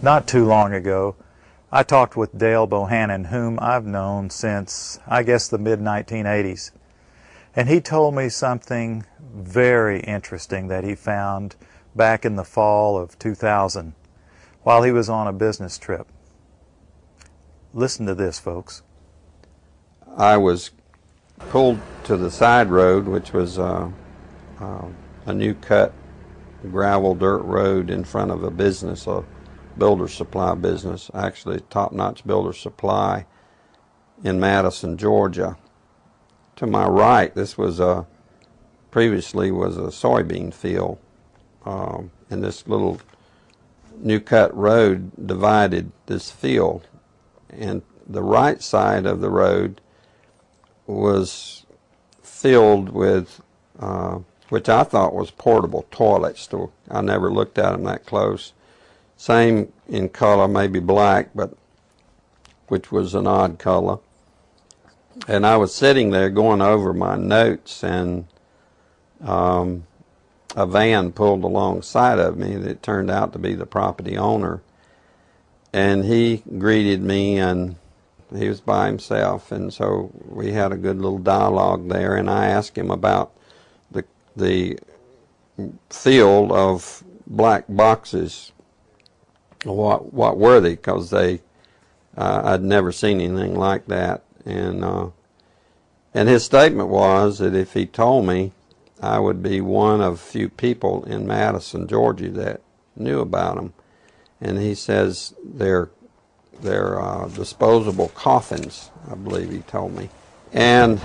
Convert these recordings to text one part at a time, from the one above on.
Not too long ago, I talked with Dale Bohannon, whom I've known since, I guess, the mid-1980s. And he told me something very interesting that he found back in the fall of 2000 while he was on a business trip. Listen to this, folks. I was pulled to the side road, which was a new cut gravel dirt road in front of a business, a builder supply business, actually top-notch builder supply in Madison, Georgia. To my right, this was previously was a soybean field, and this little new cut road divided this field, and the right side of the road was filled with which I thought was portable toilets. I never looked at them that close. Same in color, maybe black, but which was an odd color. And I was sitting there going over my notes, and a van pulled alongside of me that turned out to be the property owner. And he greeted me, and he was by himself, and so we had a good little dialogue there, and I asked him about the field of black boxes. What were they? Because I'd never seen anything like that, and his statement was that if he told me, I would be one of few people in Madison, Georgia that knew about them. And he says they're disposable coffins, I believe he told me. And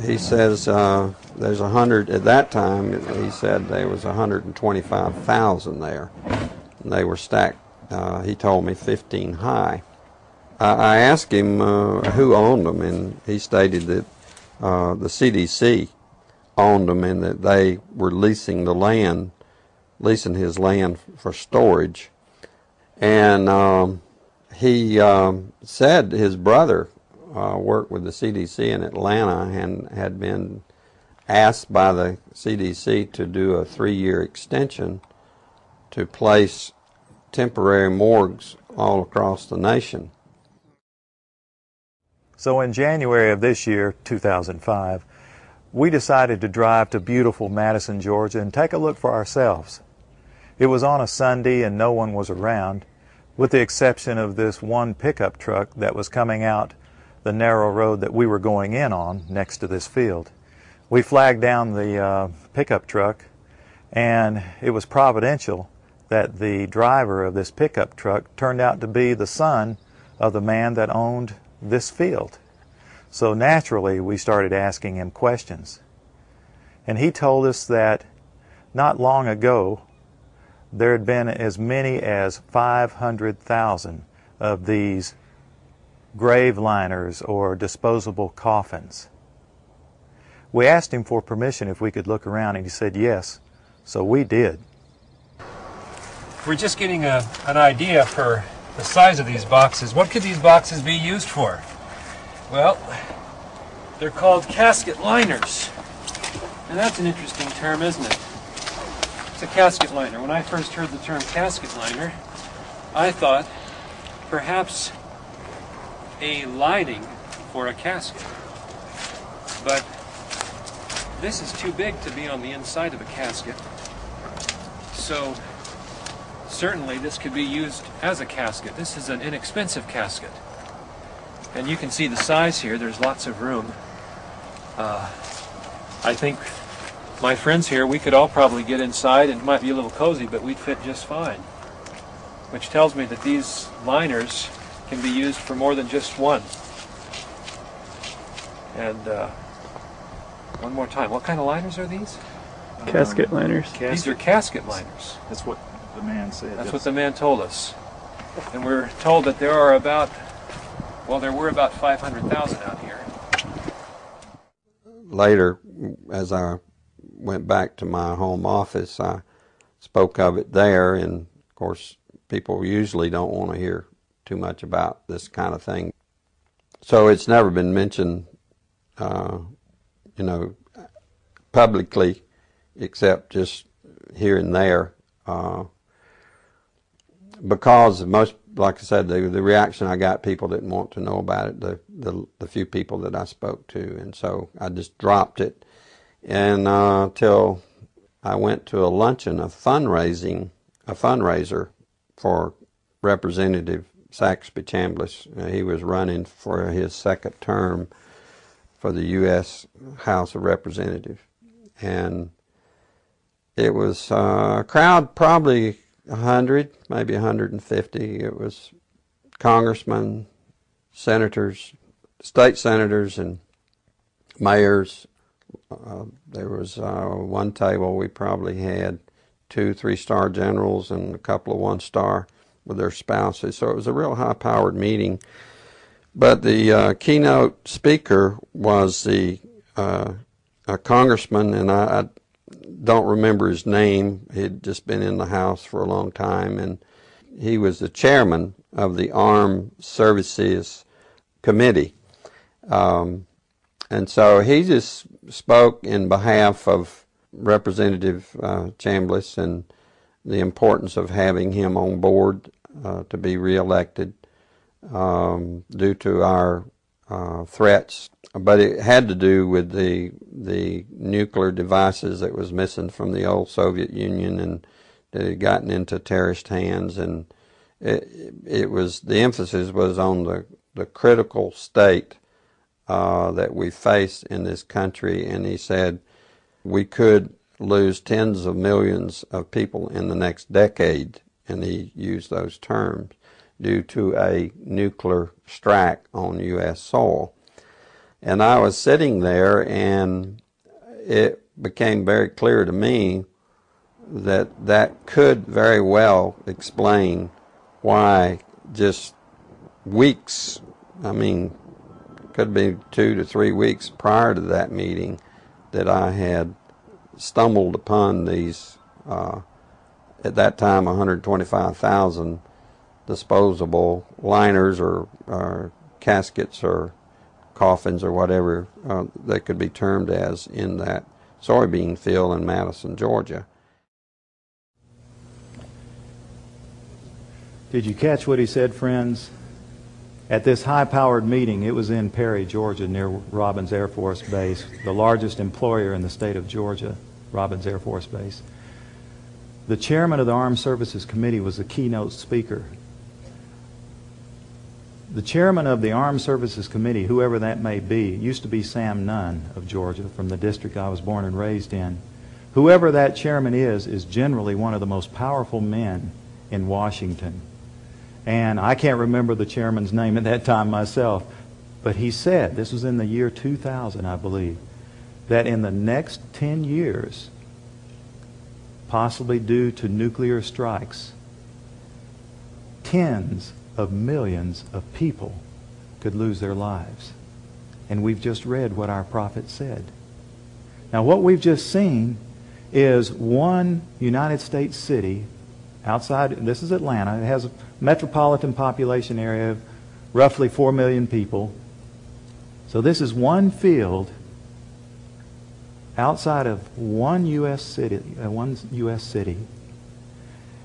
he says there's 100, at that time he said there was 125,000 there. And they were stacked, he told me 15 high. I asked him who owned them, and he stated that the CDC owned them and that they were leasing his land for storage. And he said his brother worked with the CDC in Atlanta and had been asked by the CDC to do a 3-year extension to place temporary morgues all across the nation. So in January of this year, 2005, we decided to drive to beautiful Madison, Georgia and take a look for ourselves. It was on a Sunday and no one was around, with the exception of this one pickup truck that was coming out the narrow road that we were going in on next to this field. We flagged down the pickup truck, and it was providential that the driver of this pickup truck turned out to be the son of the man that owned this field. So naturally we started asking him questions. And he told us that not long ago there had been as many as 500,000 of these grave liners or disposable coffins. We asked him for permission if we could look around, and he said yes, so we did. We're just getting an idea for the size of these boxes. What could these boxes be used for? Well, they're called casket liners. And that's an interesting term, isn't it? It's a casket liner. When I first heard the term casket liner, I thought perhaps a lining for a casket. But this is too big to be on the inside of a casket. So certainly this could be used as a casket. This is an inexpensive casket. And you can see the size here. There's lots of room. I think my friends here, we could all probably get inside, and it might be a little cozy, but we'd fit just fine. Which tells me that these liners can be used for more than just one. And one more time, what kind of liners are these? Casket liners. These are casket liners. That's what the man said. That's what the man told us. And we're told that there are about, well, there were about 500,000 out here. Later, as I went back to my home office, I spoke of it there, and of course people usually don't want to hear too much about this kind of thing. So it's never been mentioned, publicly, except just here and there. because most, like I said, the reaction I got, people didn't want to know about it, the few people that I spoke to, and so I just dropped it. And till I went to a luncheon, a fundraiser for Representative Saxby Chambliss. He was running for his second term for the U.S. House of Representatives. And it was a crowd, probably 100, maybe 150. It was congressmen, senators, state senators, and mayors. There was one table we probably had 2 3-star generals and a couple of 1-star with their spouses. So it was a real high-powered meeting. But the keynote speaker was a congressman, and I don't remember his name. He'd just been in the House for a long time, and he was the chairman of the Armed Services Committee. And so he just spoke in behalf of Representative Chambliss and the importance of having him on board to be reelected due to our threats. But it had to do with the nuclear devices that was missing from the old Soviet Union and that had gotten into terrorist hands. And it was, the emphasis was on the critical state that we face in this country, and he said we could lose tens of millions of people in the next decade, and he used those terms, due to a nuclear strike on U.S. soil. And I was sitting there, and it became very clear to me that that could very well explain why just weeks, could be 2 to 3 weeks prior to that meeting, that I had stumbled upon these, at that time, 125,000 disposable liners or caskets or coffins or whatever they could be termed as in that soybean field in Madison, Georgia. Did you catch what he said, friends? At this high-powered meeting, it was in Perry, Georgia, near Robins Air Force Base, the largest employer in the state of Georgia, Robins Air Force Base. The chairman of the Armed Services Committee was the keynote speaker. The chairman of the Armed Services Committee, whoever that may be, used to be Sam Nunn of Georgia, from the district I was born and raised in. Whoever that chairman is generally one of the most powerful men in Washington. And I can't remember the chairman's name at that time myself, but he said, this was in the year 2000, I believe, that in the next 10 years, possibly due to nuclear strikes, tens of millions of people could lose their lives. And we've just read what our prophet said. Now, what we've just seen is one United States city outside, this is Atlanta. It has a metropolitan population area of roughly 4 million people. So this is one field outside of one U.S. city,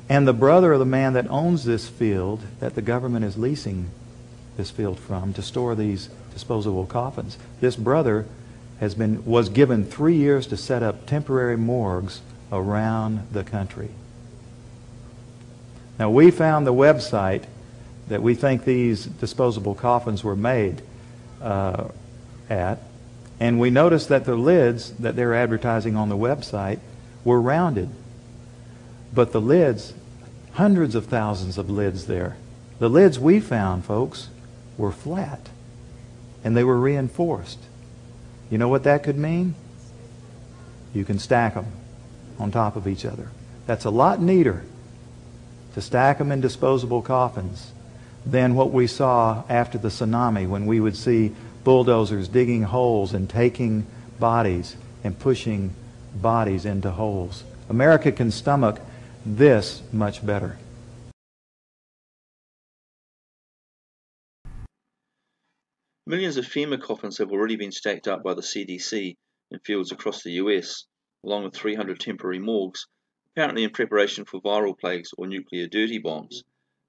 and the brother of the man that owns this field, that the government is leasing this field from to store these disposable coffins. This brother was given 3 years to set up temporary morgues around the country. Now, we found the website that we think these disposable coffins were made at, and we noticed that the lids that they're advertising on the website were rounded. But the lids, hundreds of thousands of lids there, the lids we found, folks, were flat, and they were reinforced. You know what that could mean? You can stack them on top of each other. That's a lot neater to stack them in disposable coffins than what we saw after the tsunami, when we would see bulldozers digging holes and taking bodies and pushing bodies into holes. America can stomach this much better. Millions of FEMA coffins have already been stacked up by the CDC in fields across the US, along with 300 temporary morgues, apparently in preparation for viral plagues or nuclear dirty bombs.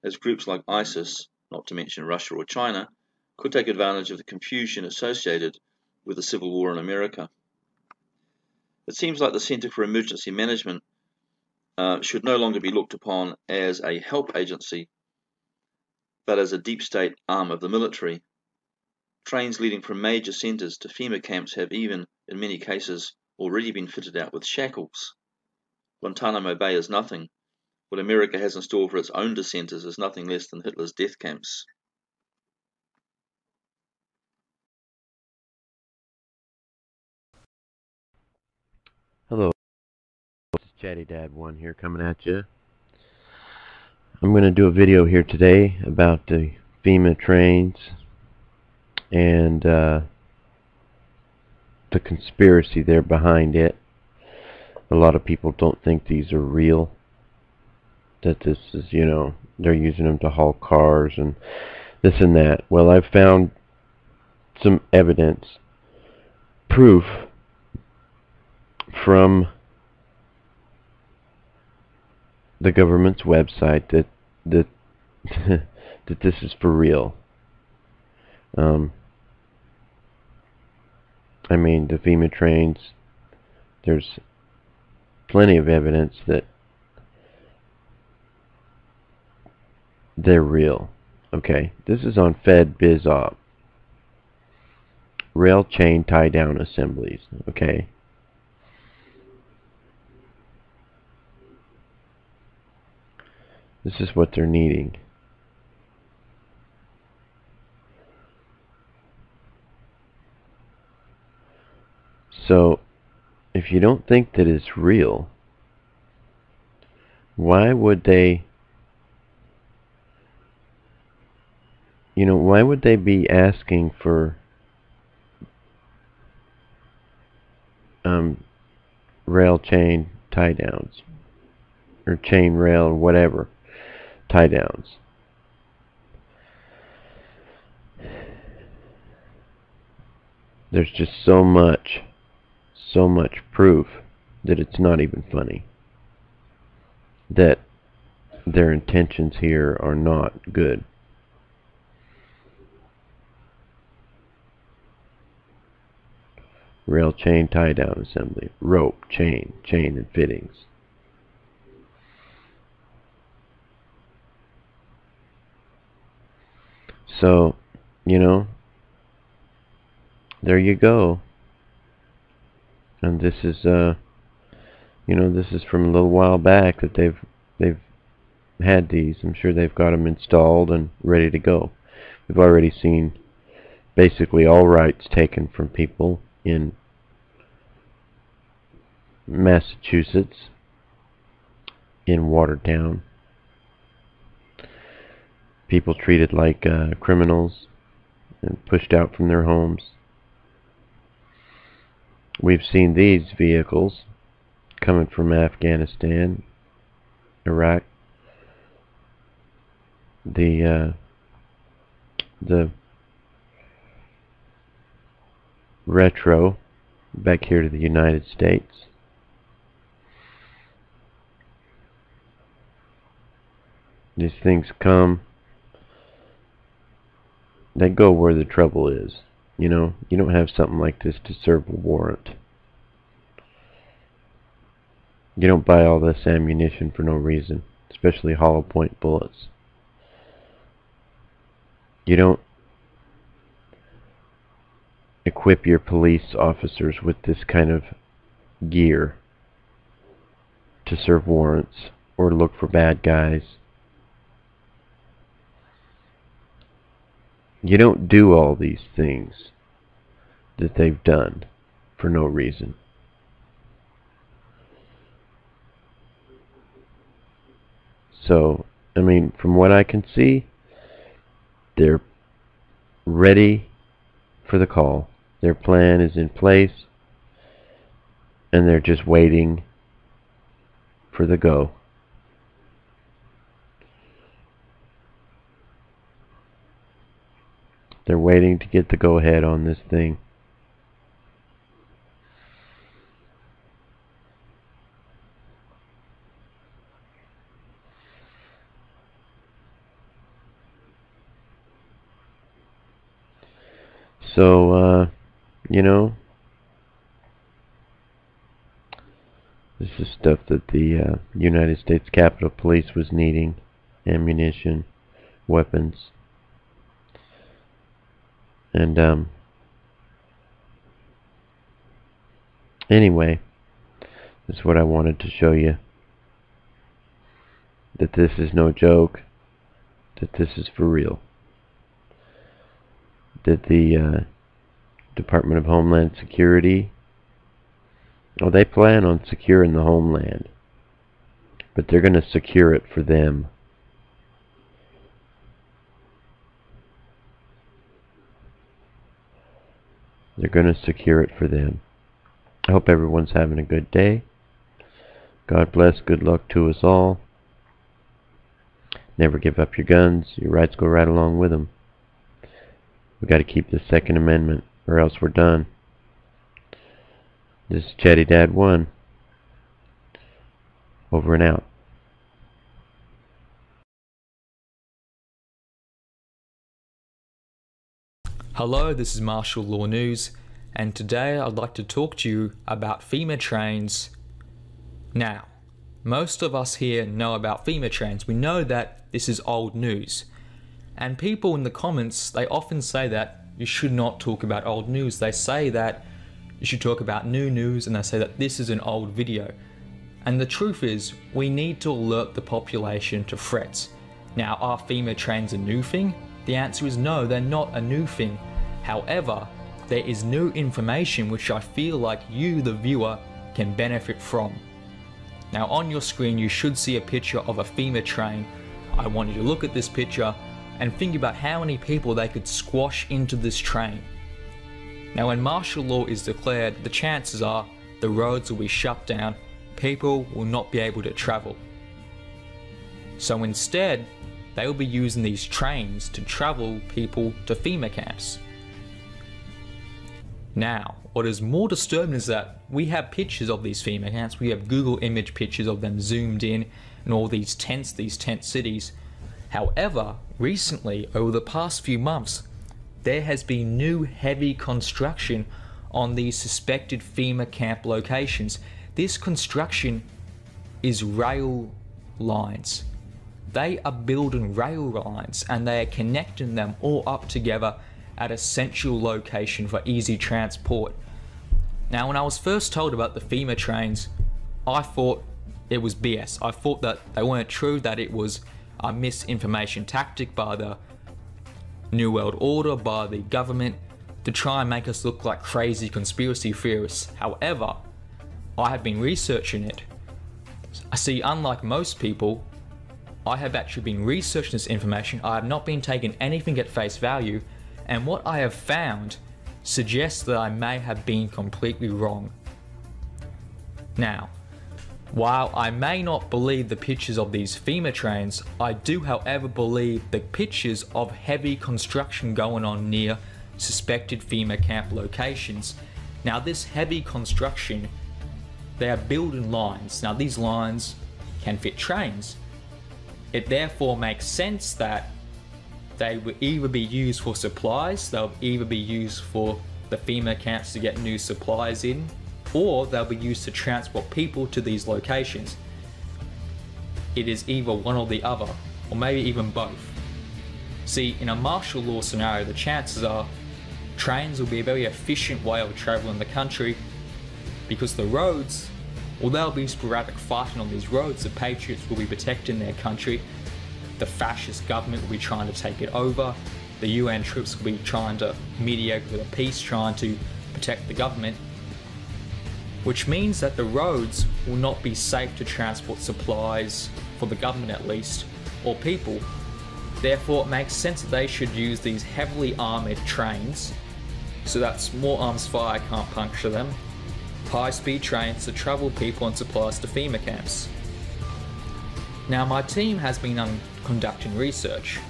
as groups like ISIS, not to mention Russia or China, could take advantage of the confusion associated with the civil war in America. It seems like the Centre for Emergency Management should no longer be looked upon as a help agency, but as a deep state arm of the military. Trains leading from major centres to FEMA camps have even, in many cases, already been fitted out with shackles. Guantanamo Bay is nothing. What America has in store for its own dissenters is nothing less than Hitler's death camps. Hello, this is Chatty Dad 1 here coming at you. I'm going to do a video here today about the FEMA trains and the conspiracy there behind it. A lot of people don't think these are real, that this is, they're using them to haul cars and this and that. Well, I've found some evidence, proof from the government's website that that this is for real. I mean, the FEMA trains, there's plenty of evidence that they're real. Okay, this is on FedBizOp. Rail chain tie-down assemblies. Okay. This is what they're needing. So, if you don't think that it's real, why would they, why would they be asking for rail chain tie-downs, or chain rail, or whatever, tie-downs? There's just so much proof that it's not even funny, that their intentions here are not good. Rail chain tie-down assembly, rope, chain and fittings. So, there you go. And this is this is from a little while back that they've had these. I'm sure they've got them installed and ready to go. We've already seen basically all rights taken from people in Massachusetts, in Watertown. People treated like criminals and pushed out from their homes. We've seen these vehicles coming from Afghanistan, Iraq, the retro back here to the United States. These things come, they go where the trouble is. You don't have something like this to serve a warrant. You don't buy all this ammunition for no reason, especially hollow point bullets. You don't equip your police officers with this kind of gear to serve warrants or look for bad guys. You don't do all these things that they've done for no reason. So, I mean, from what I can see, they're ready for the call. Their plan is in place, and they're just waiting for the go. They're waiting to get the go-ahead on this thing. So, you know, this is stuff that the United States Capitol Police was needing. Ammunition, weapons. And, anyway, that's what I wanted to show you. That this is no joke. That this is for real. That the Department of Homeland Security, well, they plan on securing the homeland, but they're going to secure it for them. They're going to secure it for them. I hope everyone's having a good day. God bless, good luck to us all. Never give up your guns. Your rights go right along with them. We got to keep the Second Amendment, or else we're done. This is Chatty Dad 1. Over and out. Hello, this is Martial Law News, and today I'd like to talk to you about FEMA trains. Now, most of us here know about FEMA trains. We know that this is old news. And people in the comments, they often say that you should not talk about old news. They say that you should talk about new news, and they say that this is an old video. And the truth is, we need to alert the population to threats. Now, are FEMA trains a new thing? The answer is no, they're not a new thing. However, there is new information which I feel like you, the viewer, can benefit from. Now, on your screen you should see a picture of a FEMA train. I want you to look at this picture and think about how many people they could squash into this train. Now, when martial law is declared, the chances are the roads will be shut down, people will not be able to travel. So instead, they will be using these trains to travel people to FEMA camps. Now, what is more disturbing is that we have pictures of these FEMA camps. We have Google image pictures of them zoomed in and all these tent cities. However, recently, over the past few months, there has been new heavy construction on these suspected FEMA camp locations. This construction is rail lines. They are building rail lines and they are connecting them all up together at a central location for easy transport. Now, when I was first told about the FEMA trains, I thought it was BS. I thought that they weren't true, that it was a misinformation tactic by the New World Order, by the government, to try and make us look like crazy conspiracy theorists. However, I have been researching it. I see, unlike most people, I have actually been researching this information. I have not been taking anything at face value, and what I have found suggests that I may have been completely wrong. Now, while I may not believe the pictures of these FEMA trains, I do however believe the pictures of heavy construction going on near suspected FEMA camp locations. Now, this heavy construction, they are building lines. Now, these lines can fit trains. It therefore makes sense that they will either be used for supplies, they'll either be used for the FEMA camps to get new supplies in, or they'll be used to transport people to these locations. It is either one or the other, or maybe even both. See, in a martial law scenario, the chances are trains will be a very efficient way of traveling the country, because the roads, well, there'll be sporadic fighting on these roads. The patriots will be protecting their country. The fascist government will be trying to take it over. The UN troops will be trying to mediate with a peace, trying to protect the government. Which means that the roads will not be safe to transport supplies, for the government at least, or people. Therefore, it makes sense that they should use these heavily armoured trains, so that small arms fire can't puncture them. High-speed trains to travel people and supplies to FEMA camps. Now, my team has been conducting research,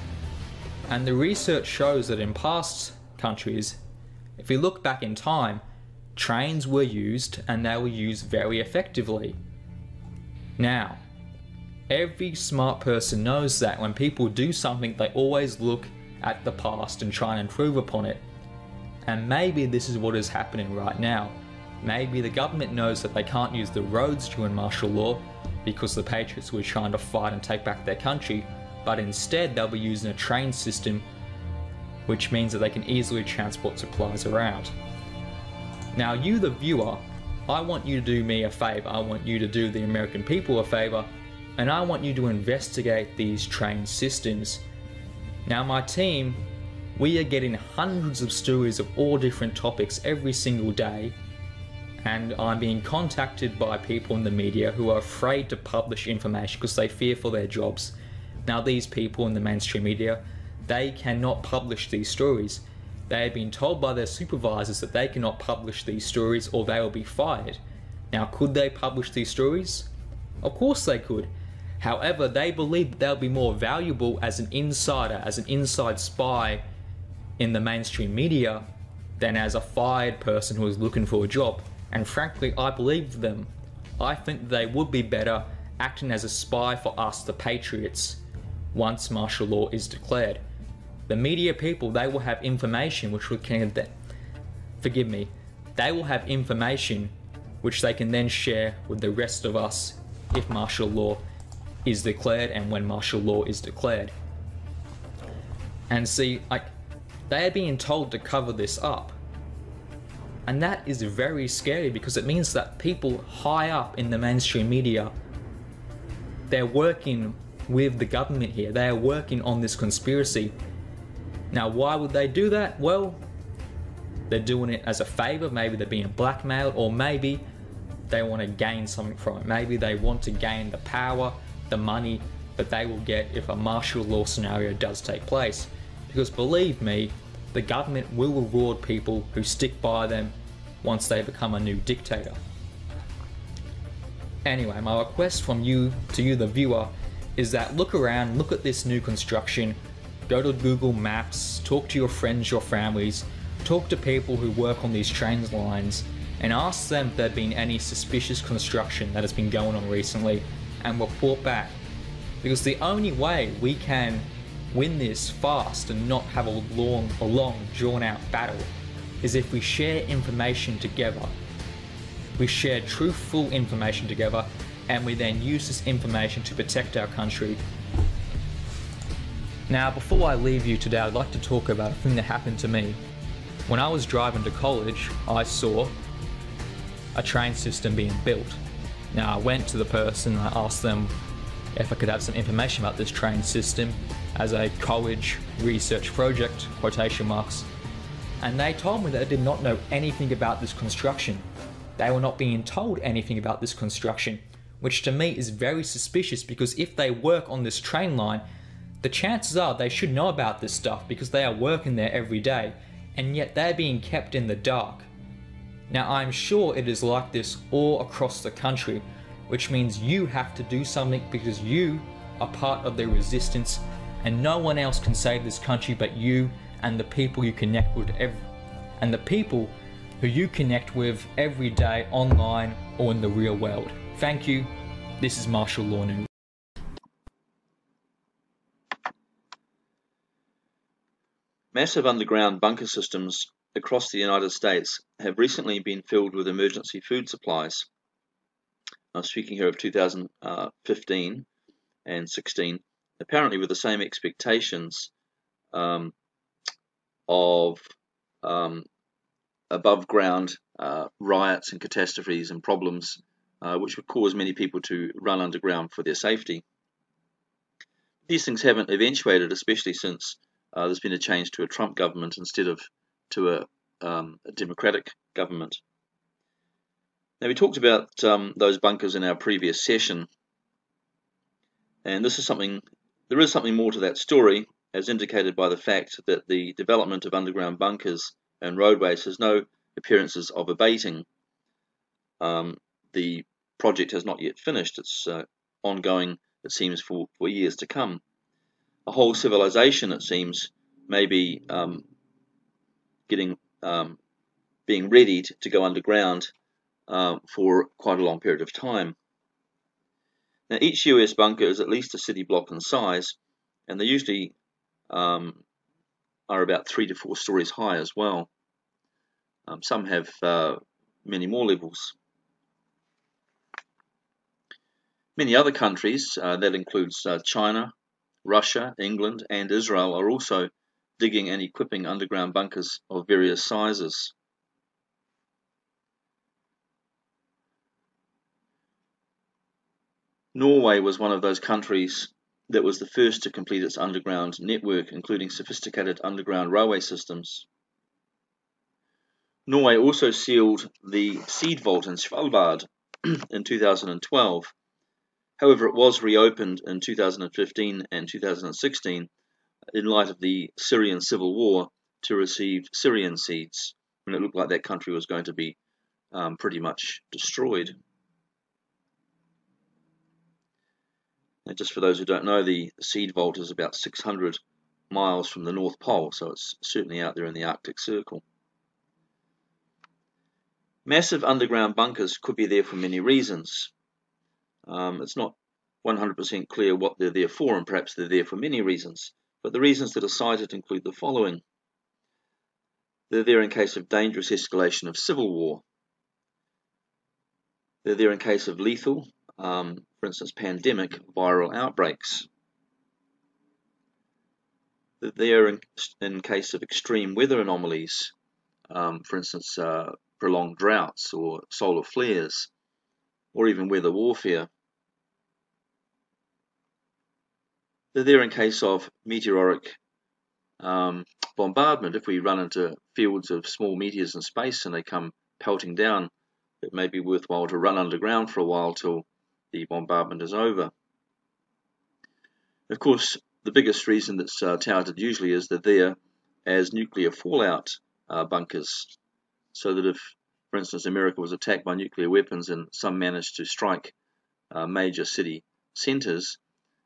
and the research shows that in past countries, if we look back in time, trains were used and they were used very effectively. Now, every smart person knows that when people do something, they always look at the past and try and improve upon it. And maybe this is what is happening right now. Maybe the government knows that they can't use the roads during martial law because the patriots were trying to fight and take back their country, but instead they'll be using a train system, which means that they can easily transport supplies around. Now you, the viewer, I want you to do me a favour. I want you to do the American people a favour, and I want you to investigate these train systems. Now my team, we are getting hundreds of stories of all different topics every single day, and I'm being contacted by people in the media who are afraid to publish information because they fear for their jobs. Now these people in the mainstream media, they cannot publish these stories. They have been told by their supervisors that they cannot publish these stories or they will be fired. Now could they publish these stories? Of course they could. However, they believe that they'll be more valuable as an insider, as an inside spy in the mainstream media than as a fired person who is looking for a job. And frankly, I believe them. I think they would be better acting as a spy for us, the patriots, once martial law is declared. The media people, they will have information which they will have information which they can then share with the rest of us if martial law is declared and when martial law is declared. And see, they are being told to cover this up. And that is very scary because it means that people high up in the mainstream media, they're working with the government here. They are working on this conspiracy. Now, why would they do that? Well, they're doing it as a favor. Maybe they're being blackmailed, or maybe they want to gain something from it. Maybe they want to gain the power, the money that they will get if a martial law scenario does take place. Because believe me, the government will reward people who stick by them once they become a new dictator. Anyway, my request from you to you, the viewer, is that look around, look at this new construction, go to Google Maps, talk to your friends, your families, talk to people who work on these train lines, and ask them if there have been any suspicious construction that has been going on recently, and report back. Because the only way we can win this fast and not have a long drawn out battle is if we share information together. We share truthful information together, and we then use this information to protect our country. Now, before I leave you today, I'd like to talk about a thing that happened to me. When I was driving to college, I saw a train system being built. Now, I went to the person and I asked them if I could have some information about this train system as a college research project, quotation marks, and they told me that they did not know anything about this construction. They were not being told anything about this construction, which to me is very suspicious, because if they work on this train line, the chances are they should know about this stuff because they are working there every day, and yet they're being kept in the dark. Now, I'm sure it is like this all across the country, which means you have to do something because you are part of the resistance, and no one else can save this country but you and the people you connect with and the people who you connect with every day online or in the real world. Thank you. This is Martial Law News. Massive underground bunker systems across the United States have recently been filled with emergency food supplies. I'm speaking here of 2015 and 16, apparently with the same expectations of above ground riots and catastrophes and problems which would cause many people to run underground for their safety. These things haven't eventuated, especially since there's been a change to a Trump government instead of to a Democratic government. Now, we talked about those bunkers in our previous session, and there is something more to that story, as indicated by the fact that the development of underground bunkers and roadways has no appearances of abating. The project has not yet finished. It's ongoing, it seems, for years to come. A whole civilization, it seems, may be being readied to go underground for quite a long period of time. Now, each US bunker is at least a city block in size, and they usually are about 3 to 4 stories high as well. Some have many more levels. Many other countries, that includes China, Russia, England, and Israel, are also digging and equipping underground bunkers of various sizes. Norway was one of those countries that was the first to complete its underground network, including sophisticated underground railway systems. Norway also sealed the seed vault in Svalbard in 2012. However, it was reopened in 2015 and 2016 in light of the Syrian civil war to receive Syrian seeds, when it looked like that country was going to be pretty much destroyed. And just for those who don't know, the seed vault is about 600 miles from the North Pole, so it's certainly out there in the Arctic Circle. Massive underground bunkers could be there for many reasons. It's not 100% clear what they're there for, and perhaps they're there for many reasons, but the reasons that are cited include the following. They're there in case of dangerous escalation of civil war. They're there in case of lethal, for instance, pandemic viral outbreaks. They're there in case of extreme weather anomalies, for instance, prolonged droughts or solar flares, or even weather warfare. They're there in case of meteoric bombardment. If we run into fields of small meteors in space and they come pelting down, it may be worthwhile to run underground for a while till the bombardment is over. Of course, the biggest reason that's touted usually is they're there as nuclear fallout bunkers, so that if, for instance, America was attacked by nuclear weapons and some managed to strike major city centers,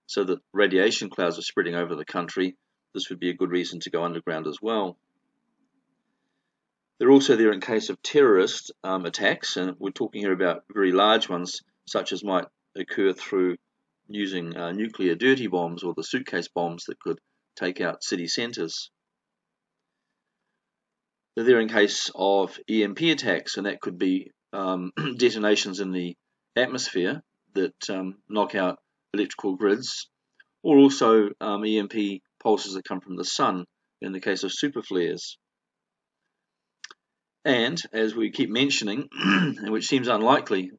so that radiation clouds are spreading over the country, this would be a good reason to go underground as well. They're also there in case of terrorist attacks, and we're talking here about very large ones, such as might occur through using nuclear dirty bombs or the suitcase bombs that could take out city centers. They're there in case of EMP attacks, and that could be detonations in the atmosphere that knock out electrical grids, or also EMP pulses that come from the sun in the case of super flares. And as we keep mentioning, which seems unlikely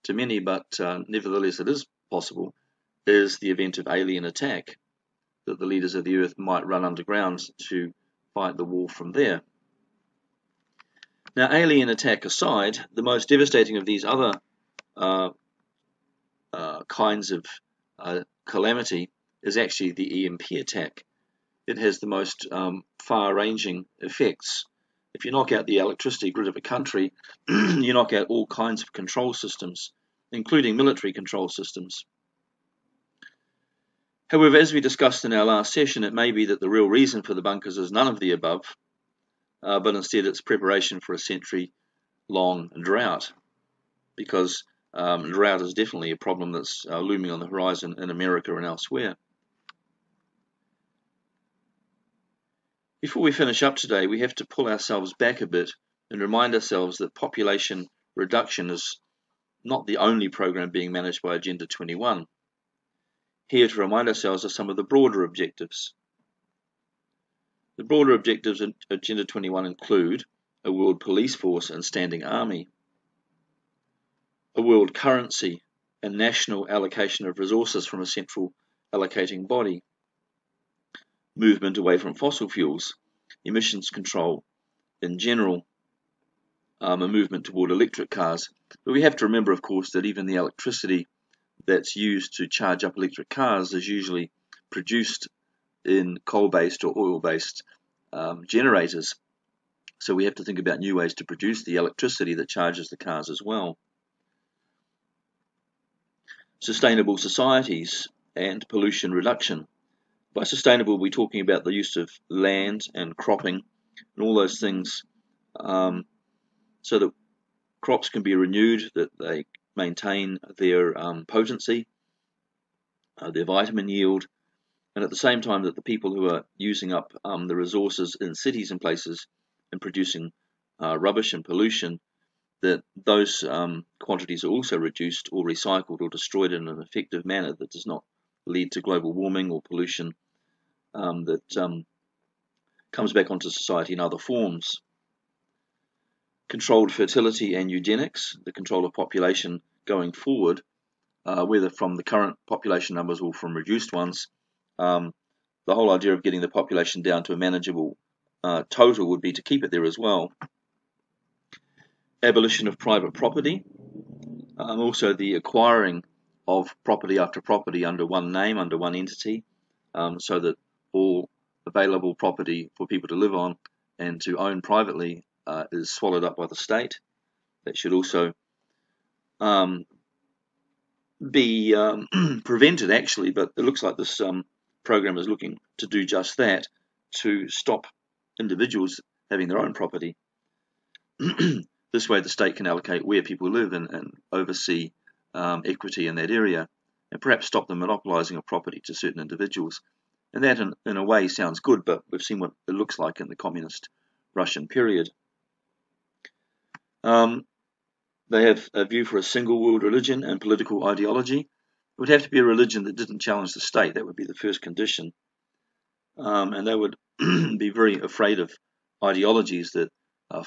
to many, but nevertheless it is possible, is the event of alien attack, that the leaders of the earth might run underground to fight the war from there. Now, alien attack aside, the most devastating of these other kinds of calamity is actually the EMP attack. It has the most far-ranging effects. If you knock out the electricity grid of a country, you knock out all kinds of control systems, including military control systems. However, as we discussed in our last session, it may be that the real reason for the bunkers is none of the above, but instead it's preparation for a century-long drought, because drought is definitely a problem that's looming on the horizon in America and elsewhere. Before we finish up today, we have to pull ourselves back a bit and remind ourselves that population reduction is not the only program being managed by Agenda 21. Here to remind ourselves of some of the broader objectives. The broader objectives in Agenda 21 include a world police force and standing army, a world currency and national allocation of resources from a central allocating body, movement away from fossil fuels, emissions control in general, a movement toward electric cars. But we have to remember, of course, that even the electricity that's used to charge up electric cars is usually produced in coal-based or oil-based generators. So we have to think about new ways to produce the electricity that charges the cars as well. Sustainable societies and pollution reduction. By sustainable, we're talking about the use of land and cropping and all those things, so that crops can be renewed, that they maintain their potency, their vitamin yield, and at the same time that the people who are using up the resources in cities and places and producing rubbish and pollution, that those quantities are also reduced or recycled or destroyed in an effective manner that does not lead to global warming or pollution that comes back onto society in other forms. Controlled fertility and eugenics, the control of population going forward, whether from the current population numbers or from reduced ones, the whole idea of getting the population down to a manageable total would be to keep it there as well. Abolition of private property, also the acquiring of property after property under one name, under one entity, so that all available property for people to live on and to own privately is swallowed up by the state. That should also be prevented, actually, but it looks like this program is looking to do just that, to stop individuals having their own property. This way the state can allocate where people live and oversee equity in that area, and perhaps stop the monopolizing of property to certain individuals. And that in a way sounds good, but we've seen what it looks like in the communist Russian period. They have a view for a single world religion and political ideology. It would have to be a religion that didn't challenge the state. That would be the first condition. And they would be very afraid of ideologies that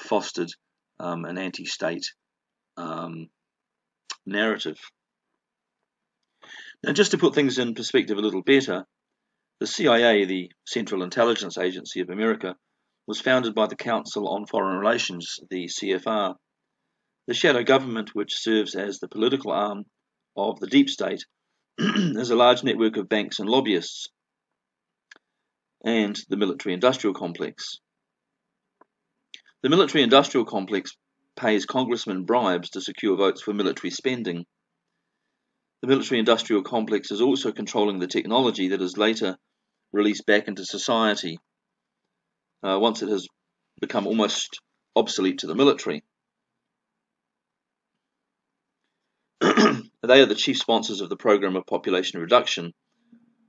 fostered an anti-state narrative. Now, just to put things in perspective a little better, the CIA, the Central Intelligence Agency of America, was founded by the Council on Foreign Relations, the CFR. The shadow government, which serves as the political arm of the deep state, is a large network of banks and lobbyists, and the military-industrial complex. The military-industrial complex pays congressmen bribes to secure votes for military spending. The military-industrial complex is also controlling the technology that is later released back into society once it has become almost obsolete to the military. They are the chief sponsors of the program of population reduction,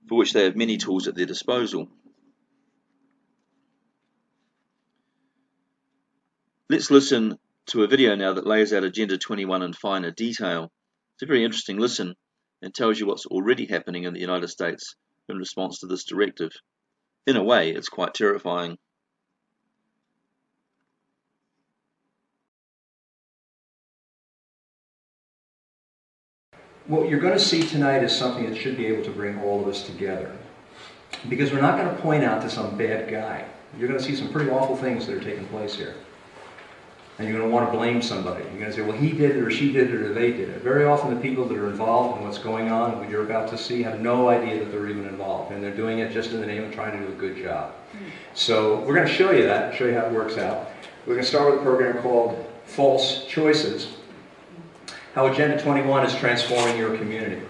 for which they have many tools at their disposal. Let's listen to a video now that lays out Agenda 21 in finer detail. It's a very interesting listen and tells you what's already happening in the United States in response to this directive. In a way, it's quite terrifying. What you're going to see tonight is something that should be able to bring all of us together. Because we're not going to point out to some bad guy. You're going to see some pretty awful things that are taking place here. And you're going to want to blame somebody. You're going to say, well, he did it, or she did it, or they did it. Very often the people that are involved in what's going on, what you're about to see, have no idea that they're even involved. And they're doing it just in the name of trying to do a good job. So we're going to show you that, show you how it works out. We're going to start with a program called False Choices. How Agenda 21 is transforming your community.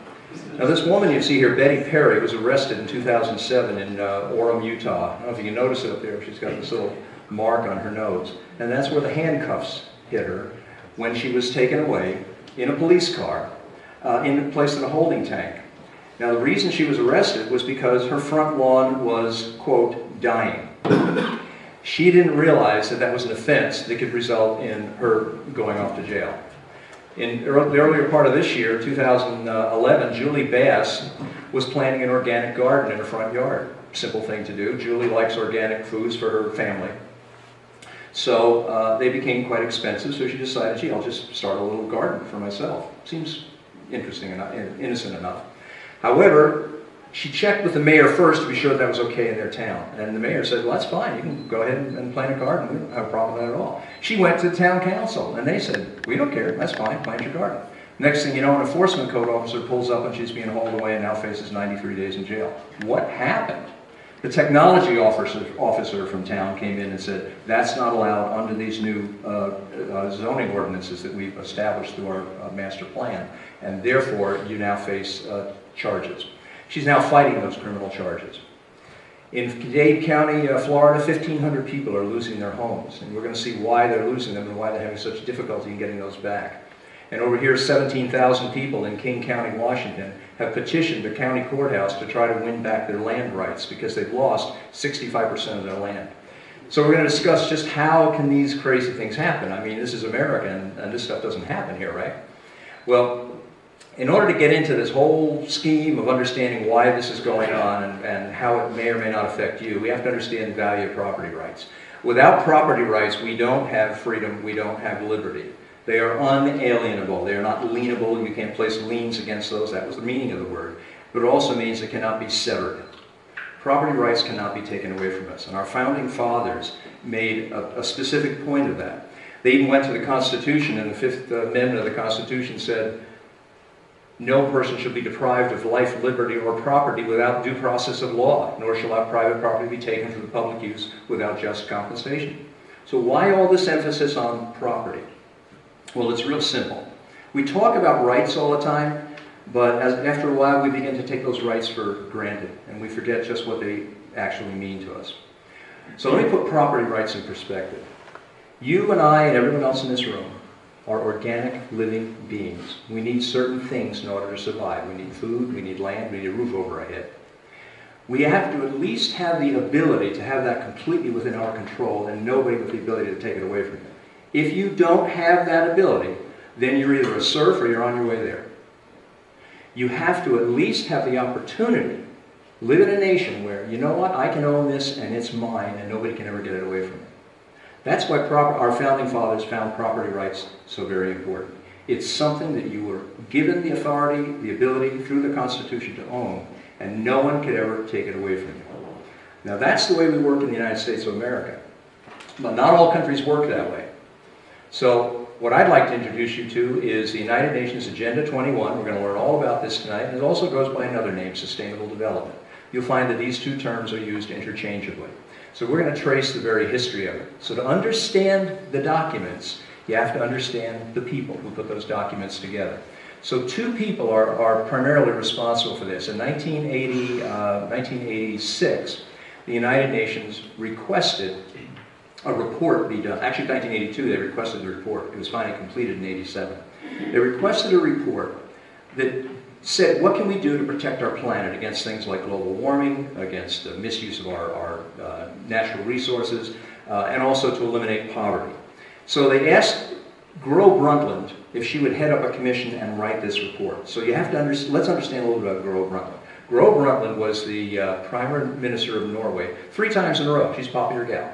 Now this woman you see here, Betty Perry, was arrested in 2007 in Orem, Utah. I don't know if you can notice it up there. She's got this little mark on her nose. And that's where the handcuffs hit her when she was taken away in a police car, placed in a holding tank. Now the reason she was arrested was because her front lawn was, quote, dying. She didn't realize that that was an offense that could result in her going off to jail. In the earlier part of this year, 2011, Julie Bass was planting an organic garden in her front yard. Simple thing to do. Julie likes organic foods for her family. So they became quite expensive, so she decided, gee, I'll just start a little garden for myself. Seems interesting enough, innocent enough. However, she checked with the mayor first to be sure that was okay in their town. And the mayor said, well, that's fine. You can go ahead and plant a garden. We don't have a problem with that at all. She went to the town council, and they said, we don't care. That's fine. Plant your garden. Next thing you know, an enforcement code officer pulls up, and she's being hauled away and now faces 93 days in jail. What happened? The technology officer from town came in and said, that's not allowed under these new zoning ordinances that we've established through our master plan, and therefore you now face charges. She's now fighting those criminal charges. In Dade County, Florida, 1,500 people are losing their homes, and we're going to see why they're losing them and why they're having such difficulty in getting those back. And over here, 17,000 people in King County, Washington, have petitioned the county courthouse to try to win back their land rights because they've lost 65% of their land. So we're going to discuss just how can these crazy things happen. I mean, this is America, and this stuff doesn't happen here, right? Well, in order to get into this whole scheme of understanding why this is going on and how it may or may not affect you, we have to understand the value of property rights. Without property rights, we don't have freedom, we don't have liberty. They are unalienable. They are not lienable. You can't place liens against those. That was the meaning of the word. But it also means it cannot be severed. Property rights cannot be taken away from us. And our founding fathers made a specific point of that. They even went to the Constitution, and the Fifth Amendment of the Constitution said, no person shall be deprived of life, liberty, or property without due process of law, nor shall our private property be taken for the public use without just compensation. So why all this emphasis on property? Well, it's real simple. We talk about rights all the time, but after a while we begin to take those rights for granted, and we forget just what they actually mean to us. So let me put property rights in perspective. You and I and everyone else in this room are organic living beings. We need certain things in order to survive. We need food, we need land, we need a roof over our head. We have to at least have the ability to have that completely within our control, and nobody with the ability to take it away from you. If you don't have that ability, then you're either a serf or you're on your way there. You have to at least have the opportunity, live in a nation where, you know what, I can own this and it's mine and nobody can ever get it away from me. That's why our founding fathers found property rights so very important. It's something that you were given the authority, the ability through the Constitution to own, and no one could ever take it away from you. Now that's the way we work in the United States of America. But not all countries work that way. So what I'd like to introduce you to is the United Nations Agenda 21. We're going to learn all about this tonight, and it also goes by another name, Sustainable Development. You'll find that these two terms are used interchangeably. So we're going to trace the very history of it. So to understand the documents, you have to understand the people who put those documents together. So two people are primarily responsible for this. In 1986, the United Nations requested a report be done. Actually, in 1982, they requested the report. It was finally completed in 87. They requested a report that said, what can we do to protect our planet against things like global warming, against the misuse of our natural resources, and also to eliminate poverty. So they asked Gro Brundtland if she would head up a commission and write this report. So you have to let's understand a little bit about Gro Brundtland. Gro Brundtland was the Prime Minister of Norway 3 times in a row. She's a popular gal.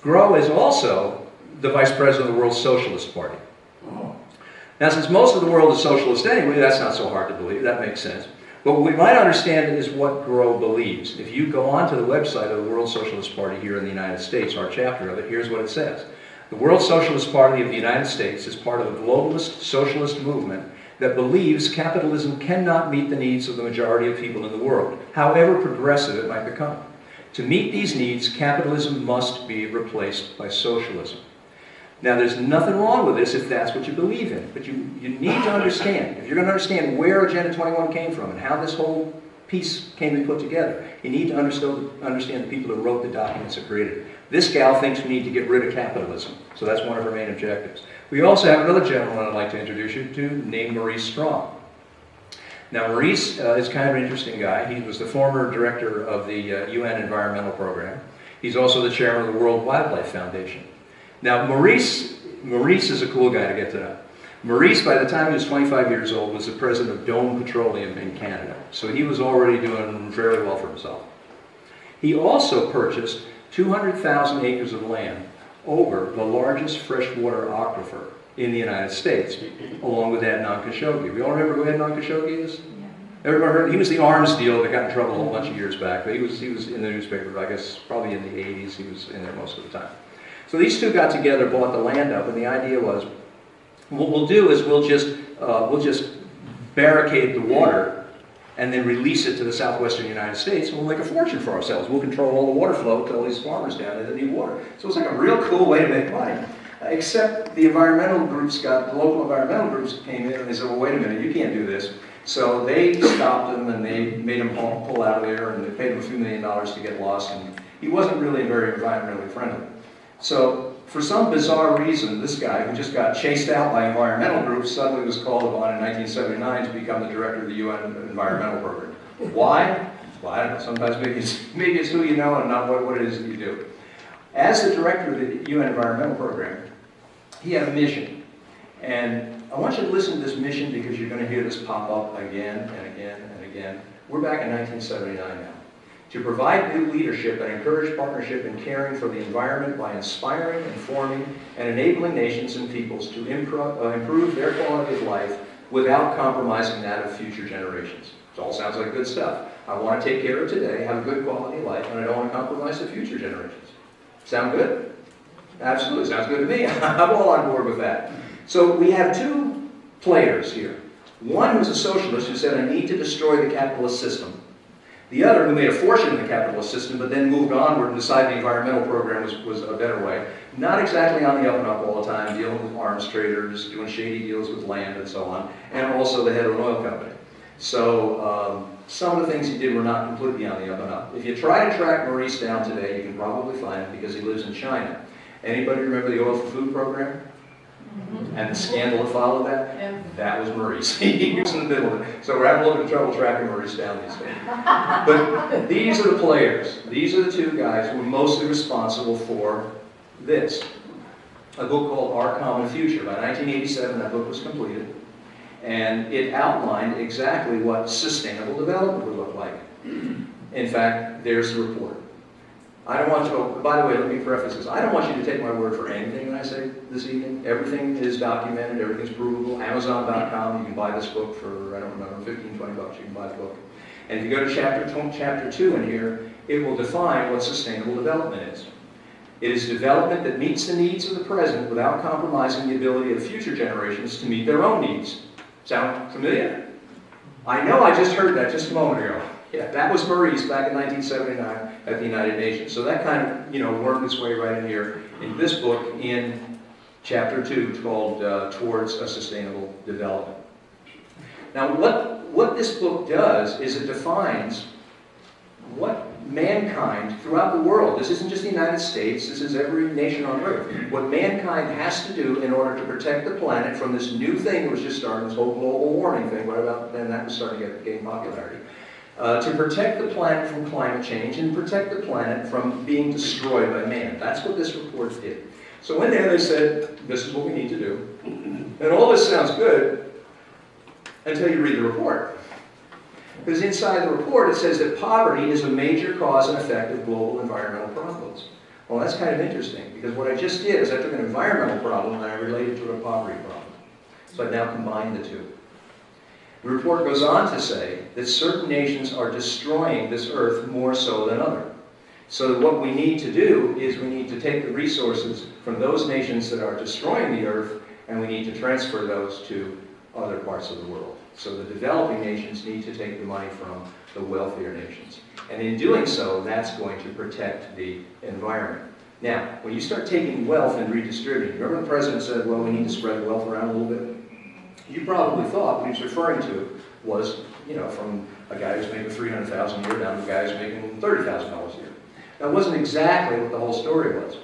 Gro is also the Vice President of the World Socialist Party. Now, since most of the world is socialist anyway, that's not so hard to believe. That makes sense. But what we might understand is what Gro believes. If you go onto the website of the World Socialist Party here in the United States, our chapter of it, here's what it says. The World Socialist Party of the United States is part of a globalist socialist movement that believes capitalism cannot meet the needs of the majority of people in the world, however progressive it might become. To meet these needs, capitalism must be replaced by socialism. Now, there's nothing wrong with this if that's what you believe in, but you need to understand, if you're going to understand where Agenda 21 came from and how this whole piece came to be put together, you need to understand the people who wrote the documents that created it. This gal thinks we need to get rid of capitalism, so that's one of her main objectives. We also have another gentleman I'd like to introduce you to named Maurice Strong. Now, Maurice is kind of an interesting guy. He was the former director of the UN Environmental Program. He's also the chairman of the World Wildlife Foundation. Now, Maurice is a cool guy to get to know. Maurice, by the time he was 25 years old, was the president of Dome Petroleum in Canada. So he was already doing fairly well for himself. He also purchased 200,000 acres of land over the largest freshwater aquifer in the United States, along with Adnan Khashoggi. We all remember who Adnan Khashoggi is? Everybody heard? He was the arms dealer that got in trouble a whole bunch of years back. But he was in the newspaper, I guess, probably in the 80s. He was in there most of the time. So these two got together, bought the land up, and the idea was, what we'll do is we'll just barricade the water and then release it to the southwestern United States, and we'll make a fortune for ourselves. We'll control all the water flow to all these farmers down there that need water. So it's like a real cool way to make money. Except the environmental groups the local environmental groups came in and they said, well, wait a minute, you can't do this. So they stopped him and they made him pull out of there, and they paid him a few $1 million to get lost, and he wasn't really very environmentally friendly. So for some bizarre reason, this guy who just got chased out by environmental groups suddenly was called upon in 1979 to become the director of the UN Environmental Program. Why? Well, I don't know. Sometimes maybe it's who you know and not what it is that you do. As the director of the UN Environmental Program, he had a mission. And I want you to listen to this mission because you're going to hear this pop up again and again and again. We're back in 1979 now. To provide new leadership and encourage partnership in caring for the environment by inspiring, informing, and enabling nations and peoples to improve their quality of life without compromising that of future generations. It all sounds like good stuff. I want to take care of today, have a good quality of life, and I don't want to compromise the future generations. Sound good? Absolutely, sounds good to me. I'm all on board with that. So we have two players here. One was a socialist who said, I need to destroy the capitalist system. The other, who made a fortune in the capitalist system, but then moved onward and decided the environmental program was a better way. Not exactly on the up and up all the time, dealing with arms traders, doing shady deals with land and so on, and also the head of an oil company. So some of the things he did were not completely on the up and up. If you try to track Maurice down today, you can probably find him because he lives in China. Anybody remember the Oil for Food program? And the scandal that followed that? Yeah. That was Maurice. He was in the middle of it. So we're having a little bit of trouble tracking Maurice down these days. But these are the players. These are the two guys who are mostly responsible for this. A book called Our Common Future. By 1987, that book was completed. And it outlined exactly what sustainable development would look like. In fact, there's the report. I don't want you to, by the way, let me preface this. I don't want you to take my word for anything that I say this evening. Everything is documented, everything's provable. Amazon.com, you can buy this book for, I don't remember, 15, 20 bucks, you can buy the book. And if you go to chapter 2 in here, it will define what sustainable development is. It is development that meets the needs of the present without compromising the ability of future generations to meet their own needs. Sound familiar? I know I just heard that just a moment ago. Yeah, that was Maurice back in 1979 at the United Nations. So that kind of, worked its way right in here in this book in chapter 2 called Towards a Sustainable Development. Now, what this book does is it defines what mankind throughout the world, this isn't just the United States, this is every nation on earth, what mankind has to do in order to protect the planet from this new thing that was just starting, this whole global warming thing, what about then that was starting to gain popularity. To protect the planet from climate change and protect the planet from being destroyed by man. That's what this report did. So in there they said, this is what we need to do. And all this sounds good until you read the report. Because inside the report it says that poverty is a major cause and effect of global environmental problems. Well, that's kind of interesting, because what I just did is I took an environmental problem and I related to a poverty problem. So I've now combined the two. The report goes on to say that certain nations are destroying this earth more so than others. So what we need to do is we need to take the resources from those nations that are destroying the earth and we need to transfer those to other parts of the world. So the developing nations need to take the money from the wealthier nations. And in doing so, that's going to protect the environment. Now, when you start taking wealth and redistributing, remember the president said, well, we need to spread the wealth around a little bit? You probably thought what he was referring to was, from a guy who's making $300,000 a year down to a guy who's making $30,000 a year. That wasn't exactly what the whole story was.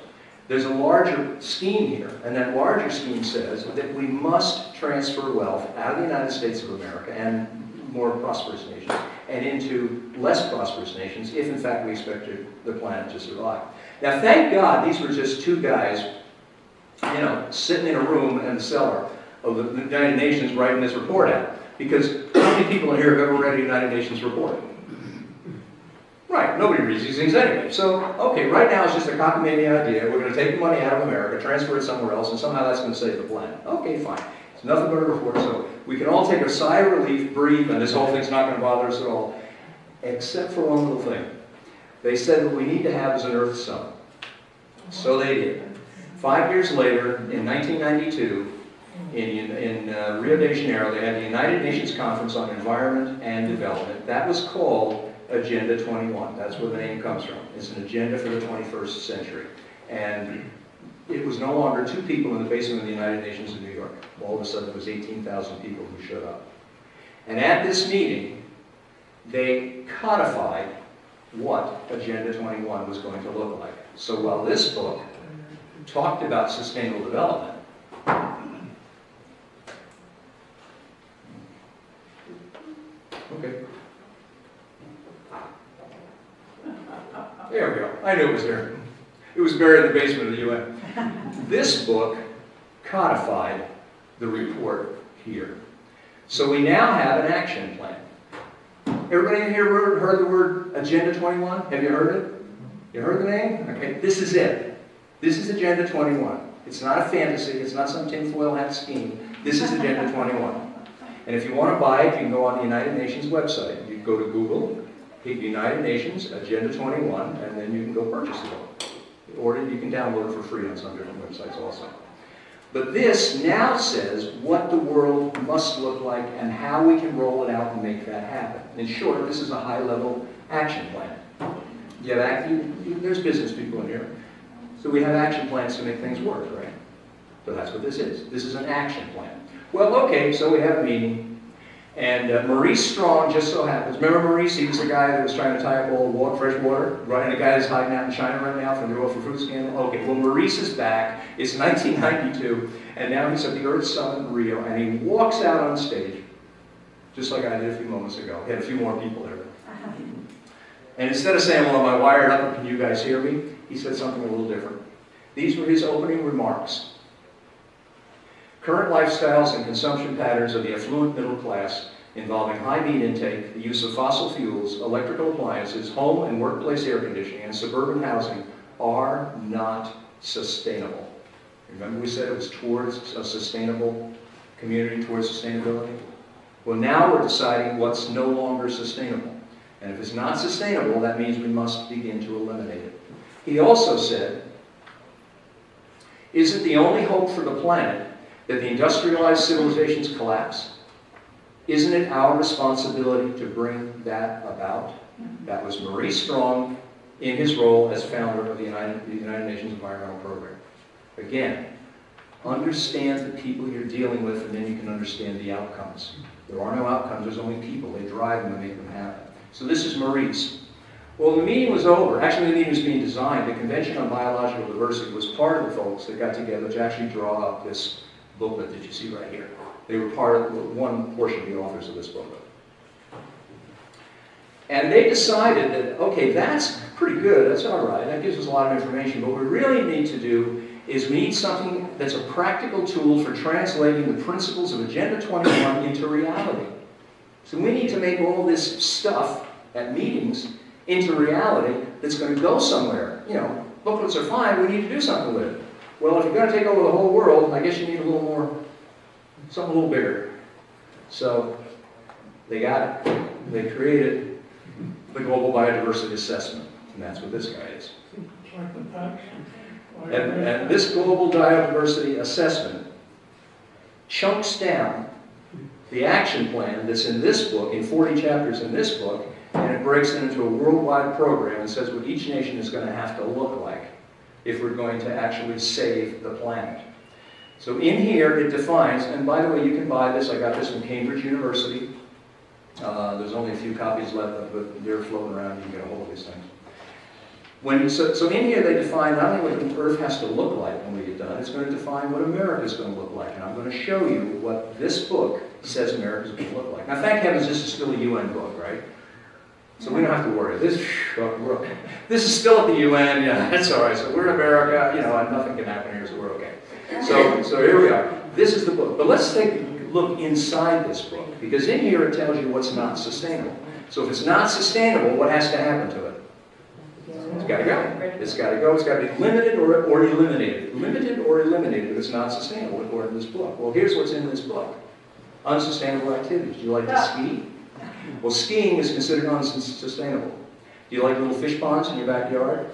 There's a larger scheme here, and that larger scheme says that we must transfer wealth out of the United States of America and more prosperous nations and into less prosperous nations if, in fact, we expect the planet to survive. Now, thank God these were just two guys, sitting in a room in the cellar of the United Nations writing this report out. Because how many people in here have ever read a United Nations report? Right, nobody reads these things anyway. So, okay, right now it's just a cockamamie idea. We're going to take the money out of America, transfer it somewhere else, and somehow that's going to save the planet. Okay, fine. It's nothing but a report. So we can all take a sigh of relief, breathe, and this whole thing's not going to bother us at all. Except for one little thing. They said what we need to have is an Earth Summit. So they did. 5 years later, in 1992, in Rio de Janeiro, they had the United Nations Conference on Environment and Development. That was called Agenda 21. That's where the name comes from. It's an agenda for the 21st century. And it was no longer two people in the basement of the United Nations in New York. All of a sudden, it was 18,000 people who showed up. And at this meeting, they codified what Agenda 21 was going to look like. So while this book talked about sustainable development, okay. There we go. I knew it was there. It was buried in the basement of the UN. This book codified the report here. So we now have an action plan. Everybody in here heard the word Agenda 21? Have you heard it? You heard the name? Okay, this is it. This is Agenda 21. It's not a fantasy. It's not some tinfoil hat scheme. This is Agenda 21. And if you want to buy it, you can go on the United Nations website. You go to Google, pick United Nations Agenda 21, and then you can go purchase the book. Or you can download it for free on some different websites also. But this now says what the world must look like and how we can roll it out and make that happen. In short, this is a high-level action plan. There's business people in here. So we have action plans to make things work, right? So that's what this is. This is an action plan. Well, okay, so we have a meeting. And Maurice Strong just so happens. Remember Maurice? He was the guy that was trying to tie up all the fresh water, right? And the guy that's hiding out in China right now from the oil for food scandal. Okay, well, Maurice is back. It's 1992, and now he's at the Earth Summit in Rio, and he walks out on stage, just like I did a few moments ago. He had a few more people there. And instead of saying, well, am I wired up, can you guys hear me? He said something a little different. These were his opening remarks. Current lifestyles and consumption patterns of the affluent middle class involving high meat intake, the use of fossil fuels, electrical appliances, home and workplace air conditioning, and suburban housing are not sustainable. Remember we said it was towards a sustainable community, towards sustainability? Well, now we're deciding what's no longer sustainable. And if it's not sustainable, that means we must begin to eliminate it. He also said, isn't the only hope for the planet that the industrialized civilizations collapse? Isn't it our responsibility to bring that about? That was Maurice Strong in his role as founder of the United Nations Environmental Program. Again, understand the people you're dealing with, and then you can understand the outcomes. There are no outcomes, there's only people. They drive them and make them happen. So this is Maurice. Well, the meeting was over. Actually, the meeting was being designed. The Convention on Biological Diversity was part of the folks that got together to actually draw up this booklet that you see right here. They were part of one portion of the authors of this booklet. And they decided that, okay, that's pretty good, that's all right, that gives us a lot of information, but what we really need to do is we need something that's a practical tool for translating the principles of Agenda 21 into reality. So we need to make all this stuff at meetings into reality that's going to go somewhere. You know, booklets are fine, we need to do something with it. Well, if you're going to take over the whole world, I guess you need a little more, something a little bigger. So they got it. They created the Global Biodiversity Assessment, and that's what this guy is. And this Global Biodiversity Assessment chunks down the action plan that's in this book, in 40 chapters in this book, and it breaks it into a worldwide program and says what each nation is going to have to look like if we're going to actually save the planet. So in here it defines, and by the way, you can buy this. I got this from Cambridge University. There's only a few copies left, but they're floating around. You can get a hold of these things. So in here they define not only what the Earth has to look like when we get done, it's going to define what America is going to look like. And I'm going to show you what this book says America is going to look like. Now, thank heavens this is still a UN book, right? So we don't have to worry. This is still at the UN, yeah, that's all right. So we're in America, you know, and nothing can happen here, so we're okay. So here we are. This is the book. But let's take a look inside this book, because in here it tells you what's not sustainable. So if it's not sustainable, what has to happen to it? It's got to go. It's got to go. It's got to be limited or eliminated. Limited or eliminated if it's not sustainable, according to this book. Well, here's what's in this book. Unsustainable activities. Do you like to ski? Well, skiing is considered unsustainable. Do you like little fish ponds in your backyard?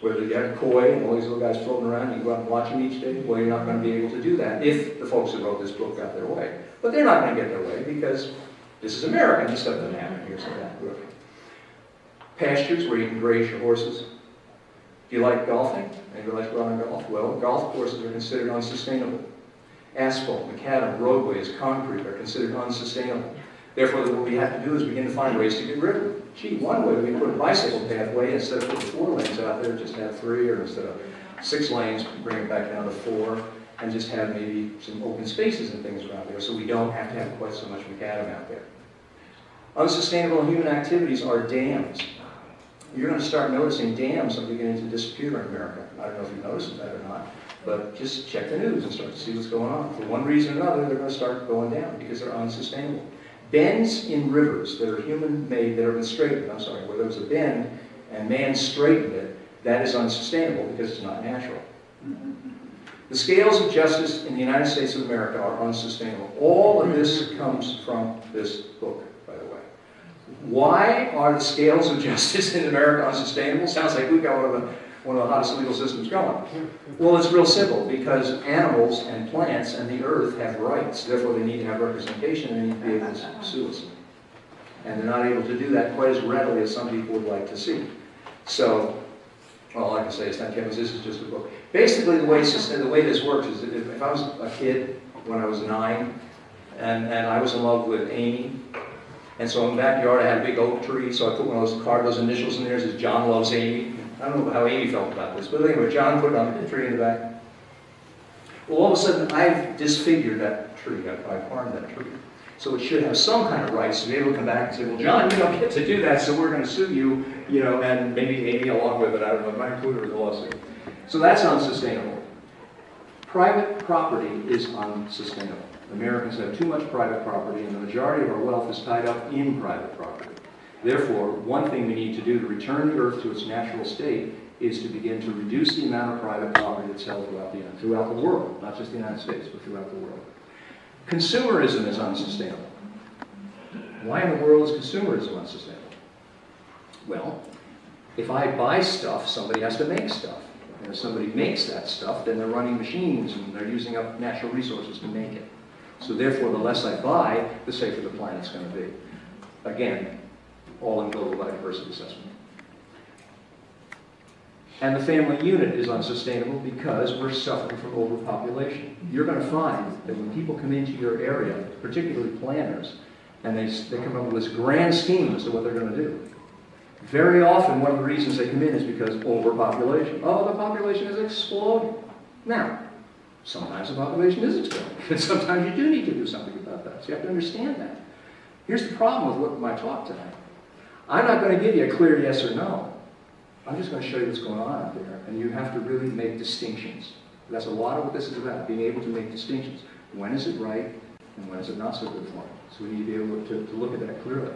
Where you have koi and all these little guys floating around, you go out and watch them each day? Well, you're not going to be able to do that if the folks that wrote this book got their way. But they're not going to get their way because this is America and this stuff doesn't happen here. So that pastures where you can graze your horses. Do you like golfing? Anybody like to go out and golf? Well, golf courses are considered unsustainable. Asphalt, macadam, roadways, concrete are considered unsustainable. Therefore, what we have to do is begin to find ways to get rid of them. Gee, one way we put a bicycle pathway, instead of putting 4 lanes out there, just have 3, or instead of 6 lanes, bring it back down to 4, and just have maybe some open spaces and things around there, so we don't have to have quite so much macadam out there. Unsustainable human activities are dams. you're going to start noticing dams are beginning to disappear in America. I don't know if you've noticed that or not, but just check the news and start to see what's going on. For one reason or another, they're going to start going down because they're unsustainable. Bends in rivers that are human-made, that have been straightened, I'm sorry, where there was a bend and man straightened it, that is unsustainable because it's not natural. The scales of justice in the United States of America are unsustainable. All of this comes from this book, by the way. Why are the scales of justice in America unsustainable? Sounds like we've got one of the hottest legal systems going. Well, it's real simple, because animals and plants and the earth have rights. Therefore, they need to have representation and they need to be able to sue us. And they're not able to do that quite as readily as some people would like to see. So, all I can say is, thank heavens, this is just a book. Basically, the way this works is, if I was a kid when I was 9, and I was in love with Amy, and so in the backyard I had a big oak tree, so I put one of those initials in there, it says John loves Amy. I don't know how Amy felt about this, but anyway, John put it on the tree in the back. Well, all of a sudden, I've disfigured that tree. I've harmed that tree. So it should have some kind of rights to be able to come back and say, well, John, you don't get to do that, so we're going to sue you, and maybe Amy along with it. I don't know, it might include her in the lawsuit. So that's unsustainable. Private property is unsustainable. Americans have too much private property, and the majority of our wealth is tied up in private property. Therefore, one thing we need to do to return the earth to its natural state is to begin to reduce the amount of private property that's held throughout the world, not just the United States, but throughout the world. Consumerism is unsustainable. Why in the world is consumerism unsustainable? Well, if I buy stuff, somebody has to make stuff. And if somebody makes that stuff, then they're running machines and they're using up natural resources to make it. So therefore, the less I buy, the safer the planet's going to be. Again, all in global biodiversity assessment. And the family unit is unsustainable because we're suffering from overpopulation. You're going to find that when people come into your area, particularly planners, and they come up with this grand scheme as to what they're going to do, very often one of the reasons they come in is because overpopulation. Oh, the population is exploding. Now, sometimes the population is exploding, and sometimes you do need to do something about that. So you have to understand that. Here's the problem with my talk tonight. I'm not going to give you a clear yes or no. I'm just going to show you what's going on out there, and you have to really make distinctions. That's a lot of what this is about, being able to make distinctions. When is it right, and when is it not so good for me? So we need to be able to look at that clearly.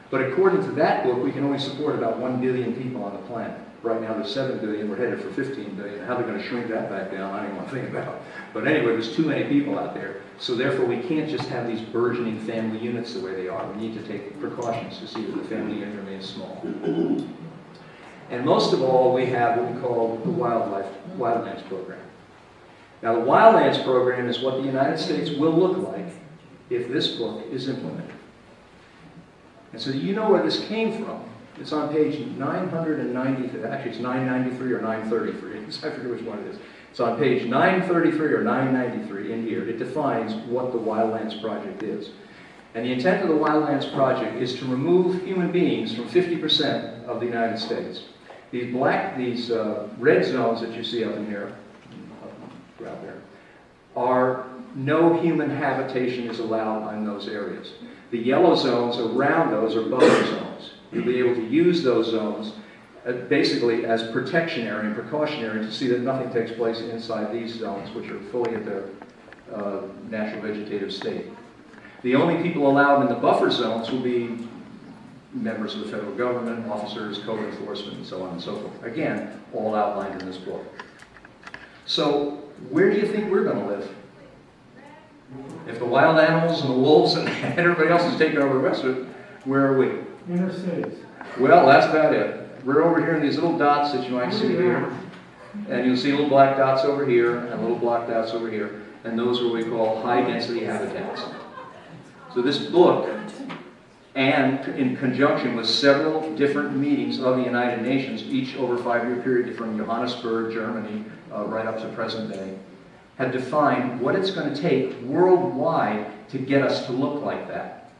But according to that book, we can only support about 1 billion people on the planet. Right now there's 7 billion, we're headed for 15 billion. How they're going to shrink that back down, I don't even want to think about. But anyway, there's too many people out there. So therefore we can't just have these burgeoning family units the way they are. We need to take precautions to see that the family unit remains small. And most of all, we have what we call the Wildlands Program. Now, the Wildlands Program is what the United States will look like if this book is implemented. And so you know where this came from. It's on page 993, actually it's 993 or 933, I forget which one it is. It's on page 933 or 993 in here. It defines what the Wildlands Project is. And the intent of the Wildlands Project is to remove human beings from 50% of the United States. These red zones that you see up in here, out there, are no human habitation is allowed in those areas. The yellow zones around those are buffer zones. You'll be able to use those zones basically as protectionary and precautionary to see that nothing takes place inside these zones, which are fully at their natural vegetative state. The only people allowed in the buffer zones will be members of the federal government, officers, code enforcement, and so on and so forth. Again, all outlined in this book. So, where do you think we're going to live? If the wild animals and the wolves and everybody else is taking over the rest of it, where are we? Inner cities. Well, that's about it. We're over here in these little dots that you might see here. And you'll see little black dots over here and little black dots over here. And those are what we call high-density habitats. So this book, and in conjunction with several different meetings of the United Nations, each over a 5-year period from Johannesburg, Germany, right up to present day, have defined what it's going to take worldwide to get us to look like that.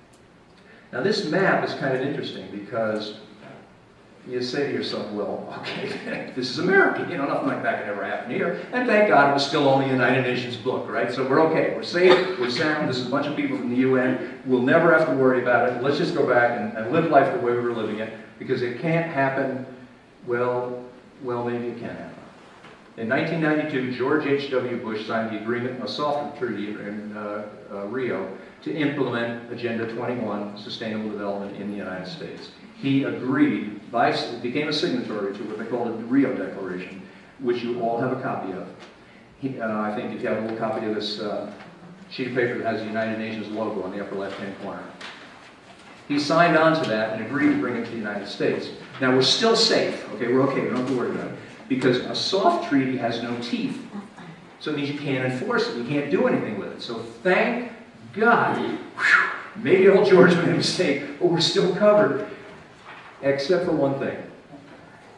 Now this map is kind of interesting because you say to yourself, well, okay, this is America, nothing like that can ever happen here. And thank God it was still only a United Nations book, right? So we're okay, we're safe, we're sound, this is a bunch of people from the UN, we'll never have to worry about it. Let's just go back and live life the way we were living it, because it can't happen Well, maybe it can happen. In 1992, George H.W. Bush signed the agreement, a soft treaty in Rio, to implement Agenda 21, Sustainable Development in the United States. He agreed, became a signatory to what they call the Rio Declaration, which you all have a copy of. I think if you have a little copy of this sheet of paper that has the United Nations logo on the upper left-hand corner. He signed on to that and agreed to bring it to the United States. Now, we're still safe. Okay, we're okay. We don't have to worry about it. Because a soft treaty has no teeth. So it means you can't enforce it. You can't do anything with it. So thank God. Whew, maybe old George made a mistake, but we're still covered. Except for one thing.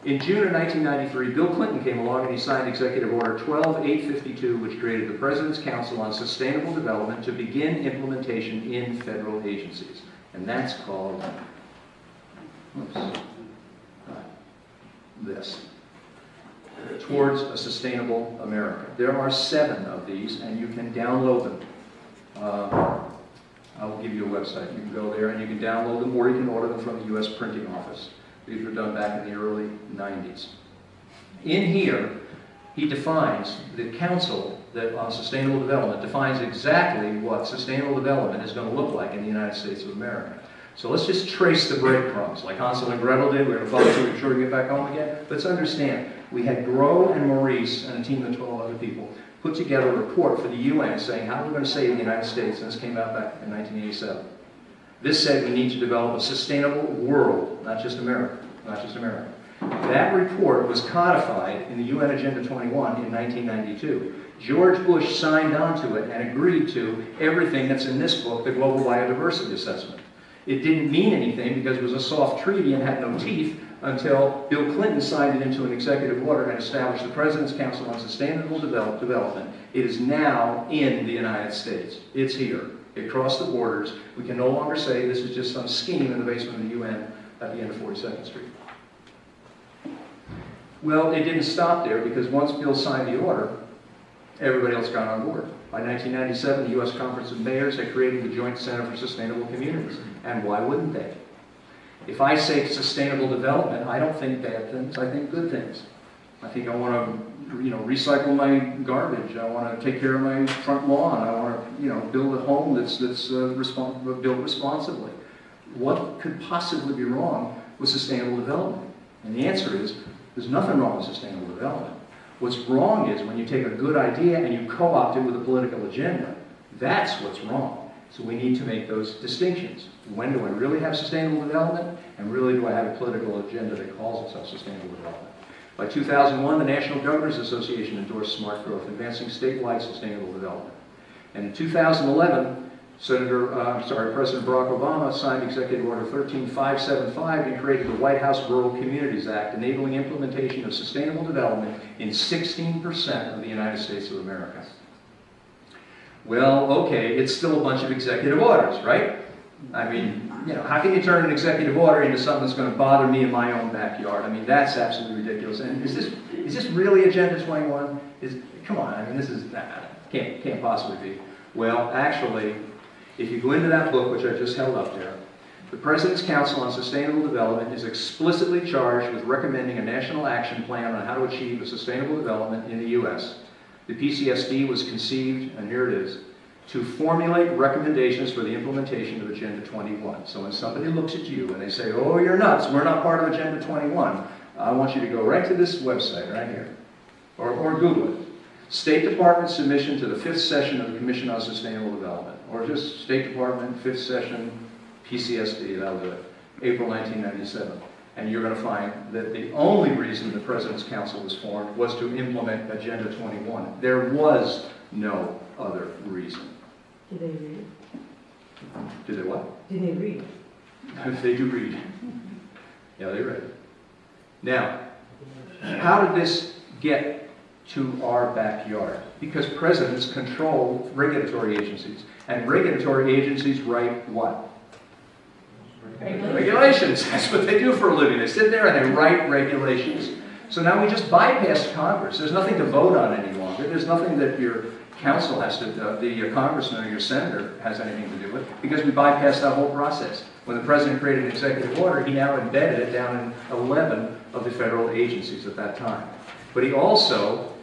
In June of 1993, Bill Clinton came along and he signed Executive Order 12852, which created the President's Council on Sustainable Development to begin implementation in federal agencies. And that's called this. Towards a Sustainable America. There are 7 of these, and you can download them. I'll give you a website. You can go there and you can download them, or you can order them from the U.S. Printing Office. These were done back in the early 90s. In here, he defines, the Council on Sustainable Development defines exactly what sustainable development is going to look like in the United States of America. So let's just trace the breadcrumbs, like Hansel and Gretel did. We're going to follow through, make sure we get back home again. Let's understand, we had Grow and Maurice and a team of 12 other people put together a report for the UN saying how we're going to save the United States, and this came out back in 1987. This said we need to develop a sustainable world, not just America, not just America. That report was codified in the UN Agenda 21 in 1992. George Bush signed on to it and agreed to everything that's in this book, the Global Biodiversity Assessment. It didn't mean anything because it was a soft treaty and had no teeth until Bill Clinton signed it into an executive order and established the President's Council on Sustainable Development. It is now in the United States. It's here. It crossed the borders. We can no longer say this is just some scheme in the basement of the UN at the end of 42nd Street. Well, it didn't stop there because once Bill signed the order, everybody else got on board. By 1997, the U.S. Conference of Mayors had created the Joint Center for Sustainable Communities. And why wouldn't they? If I say sustainable development, I don't think bad things, I think good things. I think I want to, recycle my garbage. I want to take care of my front lawn. I want to, build a home that's built responsibly. What could possibly be wrong with sustainable development? And the answer is, there's nothing wrong with sustainable development. What's wrong is when you take a good idea and you co-opt it with a political agenda. That's what's wrong. So we need to make those distinctions. When do I really have sustainable development? And really do I have a political agenda that calls itself sustainable development? By 2001, the National Governors Association endorsed smart growth, advancing statewide sustainable development. And in 2011, President Barack Obama signed Executive Order 13575 and created the White House Rural Communities Act, enabling implementation of sustainable development in 16% of the United States of America. Well, okay, it's still a bunch of executive orders, right? I mean, how can you turn an executive order into something that's going to bother me in my own backyard? I mean, that's absolutely ridiculous. And is this really Agenda 21? Come on, I mean, this is, can't possibly be. Well, actually, if you go into that book, which I just held up there, the President's Council on Sustainable Development is explicitly charged with recommending a national action plan on how to achieve a sustainable development in the U.S. The PCSD was conceived, and here it is, to formulate recommendations for the implementation of Agenda 21. So when somebody looks at you and they say, oh, you're nuts, we're not part of Agenda 21, I want you to go right to this website right here, or Google it. State Department submission to the 5th session of the Commission on Sustainable Development, or just State Department 5th session PCSD, that'll do it, April 1997. And you're going to find that the only reason the President's Council was formed was to implement Agenda 21. There was no other reason. Did they read? Did they what? Did they read? They do read. Yeah, they read. Now, how did this get to our backyard? Because presidents control regulatory agencies. And regulatory agencies write what? Regulations. That's what they do for a living. They sit there and they write regulations. So now we just bypassed Congress. There's nothing to vote on any longer. There's nothing that your council has to, the congressman or your senator has anything to do with, because we bypassed that whole process. When the president created an executive order, he now embedded it down in 11 of the federal agencies at that time. But he also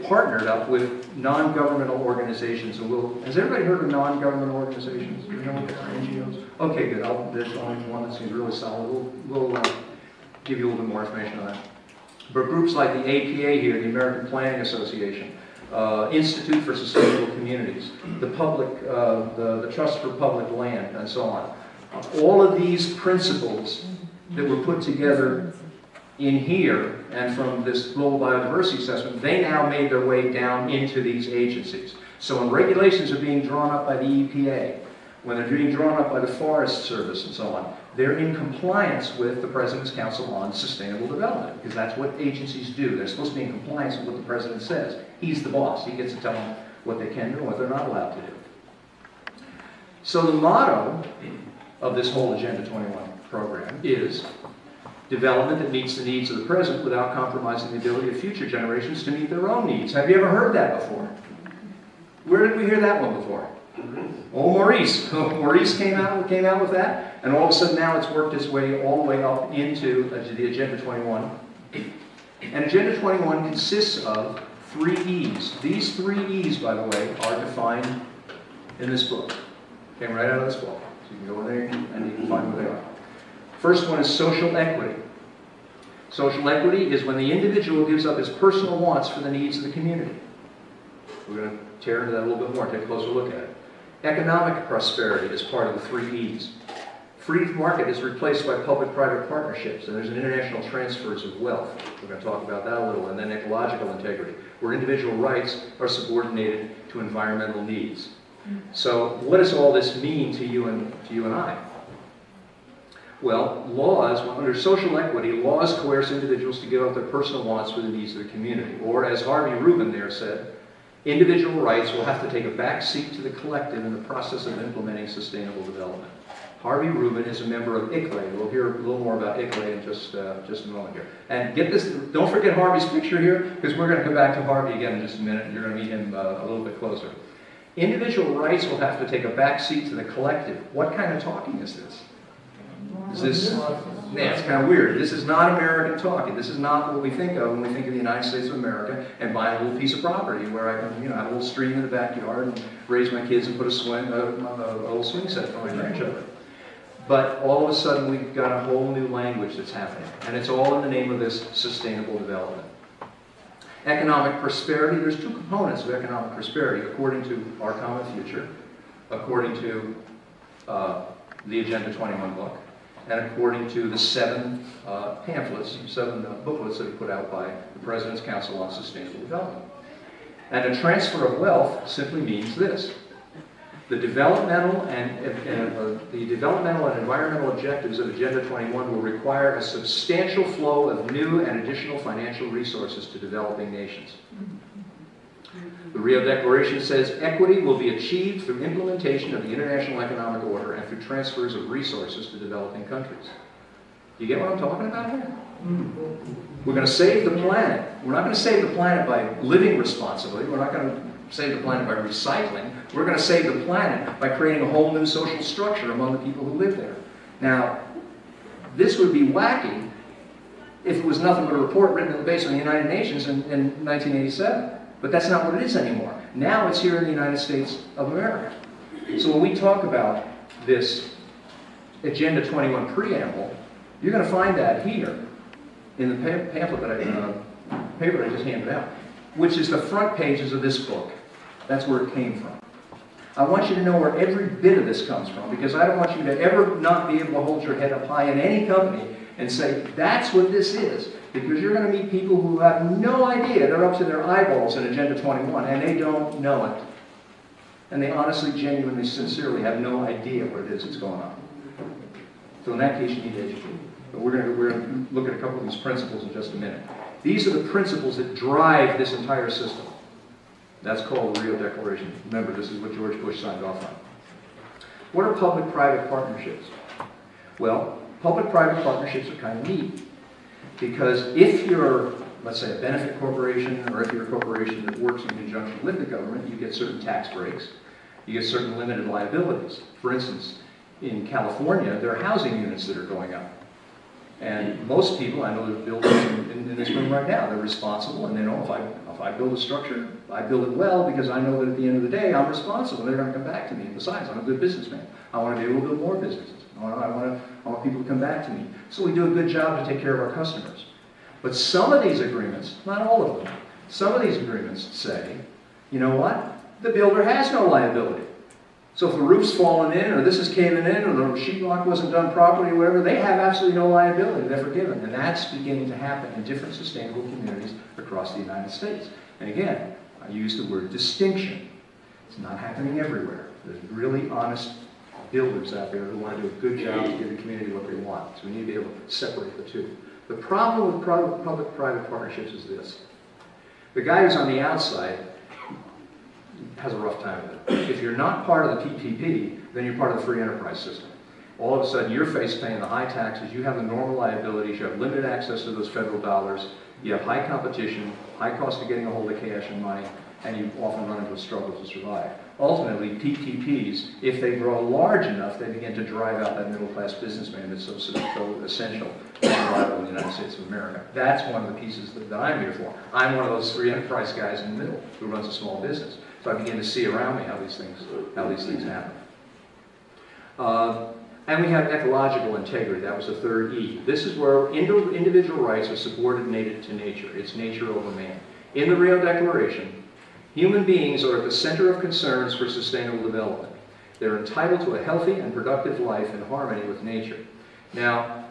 partnered up with non-governmental organizations. Has everybody heard of non-governmental organizations? Do you know what they are? NGOs? Okay, good. There's only one that seems really solid. We'll give you a little bit more information on that. But groups like the APA here, the American Planning Association, Institute for Sustainable Communities, the Trust for Public Land, and so on. All of these principles that were put together in here and from this global biodiversity assessment, they now made their way down into these agencies. So when regulations are being drawn up by the EPA, when they're being drawn up by the Forest Service and so on, they're in compliance with the President's Council on Sustainable Development, because that's what agencies do. They're supposed to be in compliance with what the President says. He's the boss. He gets to tell them what they can do and what they're not allowed to do. So the motto of this whole Agenda 21 program is development that meets the needs of the present without compromising the ability of future generations to meet their own needs. Have you ever heard that before? Where did we hear that one before? Oh, Maurice. Maurice came out with that, and all of a sudden now it's worked its way all the way up into the Agenda 21. And Agenda 21 consists of 3 E's. These 3 E's, by the way, are defined in this book. Came right out of this book. So you can go in there and you can find what they are. First one is social equity. Social equity is when the individual gives up his personal wants for the needs of the community. We're going to tear into that a little bit more, take a closer look at it. Economic prosperity is part of the 3 E's. Free market is replaced by public-private partnerships, and there's an international transfers of wealth. We're going to talk about that a little. And then ecological integrity, where individual rights are subordinated to environmental needs. So what does all this mean to you and I? Well, laws, under social equity, laws coerce individuals to give up their personal wants for the needs of the community. Or, as Harvey Rubin there said, individual rights will have to take a back seat to the collective in the process of implementing sustainable development. Harvey Rubin is a member of ICLEI. We'll hear a little more about ICLEI in just a moment here. And get this, don't forget Harvey's picture here, because we're going to come back to Harvey again in just a minute, and you're going to meet him a little bit closer. Individual rights will have to take a back seat to the collective. What kind of talking is this? Is this, yeah, it's kind of weird. This is not American talking. This is not what we think of when we think of the United States of America and buy a little piece of property where I can, have a little stream in the backyard and raise my kids and put a little swing set for my grandchildren. But all of a sudden we've got a whole new language that's happening, and it's all in the name of this sustainable development. Economic prosperity, there's 2 components of economic prosperity according to Our Common Future, according to the Agenda 21 book, and according to the 7 pamphlets, 7 booklets that are put out by the President's Council on Sustainable Development. And a transfer of wealth simply means this. The developmental and environmental objectives of Agenda 21 will require a substantial flow of new and additional financial resources to developing nations. The Rio Declaration says equity will be achieved through implementation of the international economic order and through transfers of resources to developing countries. You get what I'm talking about here? We're going to save the planet. We're not going to save the planet by living responsibly. We're not going to save the planet by recycling. We're going to save the planet by creating a whole new social structure among the people who live there. Now, this would be wacky if it was nothing but a report written in the basement of the United Nations in 1987. But that's not what it is anymore. Now it's here in the United States of America. So when we talk about this Agenda 21 preamble, you're going to find that here in the pamphlet that paper I just handed out, which is the front pages of this book. That's where it came from. I want you to know where every bit of this comes from, because I don't want you to ever not be able to hold your head up high in any company and say, that's what this is. Because you're going to meet people who have no idea. They're up to their eyeballs in Agenda 21, and they don't know it. And they honestly, genuinely, sincerely have no idea what it is that's going on. So in that case, you need to educate. But we're going to look at a couple of these principles in just a minute. These are the principles that drive this entire system. That's called the Rio Declaration. Remember, this is what George Bush signed off on. What are public-private partnerships? Well, public-private partnerships are kind of neat. Because if you're, let's say, a benefit corporation, or if you're a corporation that works in conjunction with the government, you get certain tax breaks. You get certain limited liabilities. For instance, in California, there are housing units that are going up. And most people, I know they're builders in this room right now, they're responsible, and they know if I build a structure, I build it well because I know that at the end of the day, I'm responsible, and they're going to come back to me. Besides, I'm a good businessman. I want to be able to build more businesses. I want people to come back to me. So we do a good job to take care of our customers. But some of these agreements, not all of them, some of these agreements say, you know what? The builder has no liability. So if the roof's fallen in, or this is caving in, or the sheetrock wasn't done properly, or whatever, they have absolutely no liability. They're forgiven. And that's beginning to happen in different sustainable communities across the United States. And again, I use the word distinction. It's not happening everywhere. There's really honest builders out there who want to do a good job to give the community what they want. So we need to be able to separate the two. The problem with public-private partnerships is this. The guy who's on the outside has a rough time with it. If you're not part of the PPP, then you're part of the free enterprise system. All of a sudden, you're paying the high taxes, you have the normal liabilities, you have limited access to those federal dollars, you have high competition, high cost of getting a hold of cash and money, and you often run into a struggle to survive. Ultimately, PPPs, if they grow large enough, they begin to drive out that middle-class businessman that's so essential to survival in the United States of America. That's one of the pieces that I'm here for. I'm one of those free enterprise guys in the middle who runs a small business. So I begin to see around me how these things happen. And we have ecological integrity. That was the third E. This is where individual rights are subordinated to nature. It's nature over man. In the Rio Declaration, human beings are at the center of concerns for sustainable development. They're entitled to a healthy and productive life in harmony with nature. Now,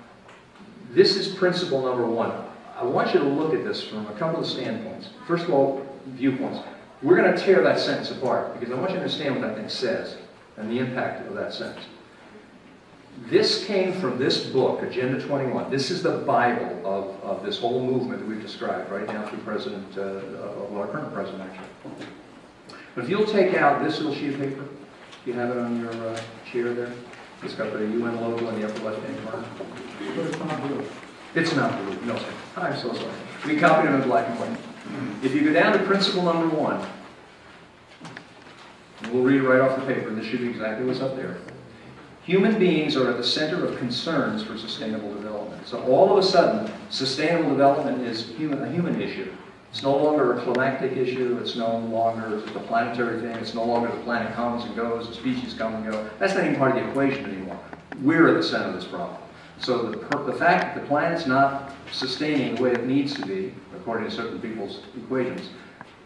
this is principle number one. I want you to look at this from a couple of standpoints. First of all, viewpoints. We're going to tear that sentence apart because I want you to understand what that thing says and the impact of that sentence. This came from this book, Agenda 21. This is the Bible of this whole movement that we've described right now through our current president, actually. But if you'll take out this little sheet of paper, you have it on your chair there. It's got the UN logo in the upper left-hand corner. But it's not blue. It's not blue. No, sir. I'm so sorry. We copied it in black and white. If you go down to principle number one, and we'll read it right off the paper, and this should be exactly what's up there. Human beings are at the center of concerns for sustainable development. So all of a sudden, sustainable development is a human issue. It's no longer a climactic issue. It's no longer just a planetary thing. It's no longer the planet comes and goes, the species come and go. That's not even part of the equation anymore. We're at the center of this problem. So the fact that the planet's not sustaining the way it needs to be, according to certain people's equations,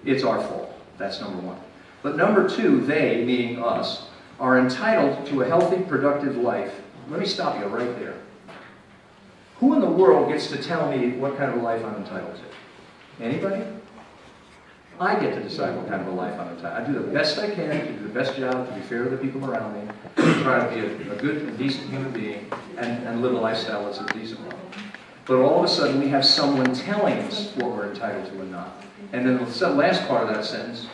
it's our fault. That's number one. But number two, they, meaning us, are entitled to a healthy, productive life. Let me stop you right there. Who in the world gets to tell me what kind of a life I'm entitled to? Anybody? I get to decide what kind of a life I'm entitled to. I do the best I can to do the best job, to be fair to the people around me, to try to be a good and decent human being, and live a lifestyle that's a decent one. But all of a sudden, we have someone telling us what we're entitled to and not. And then the last part of that sentence,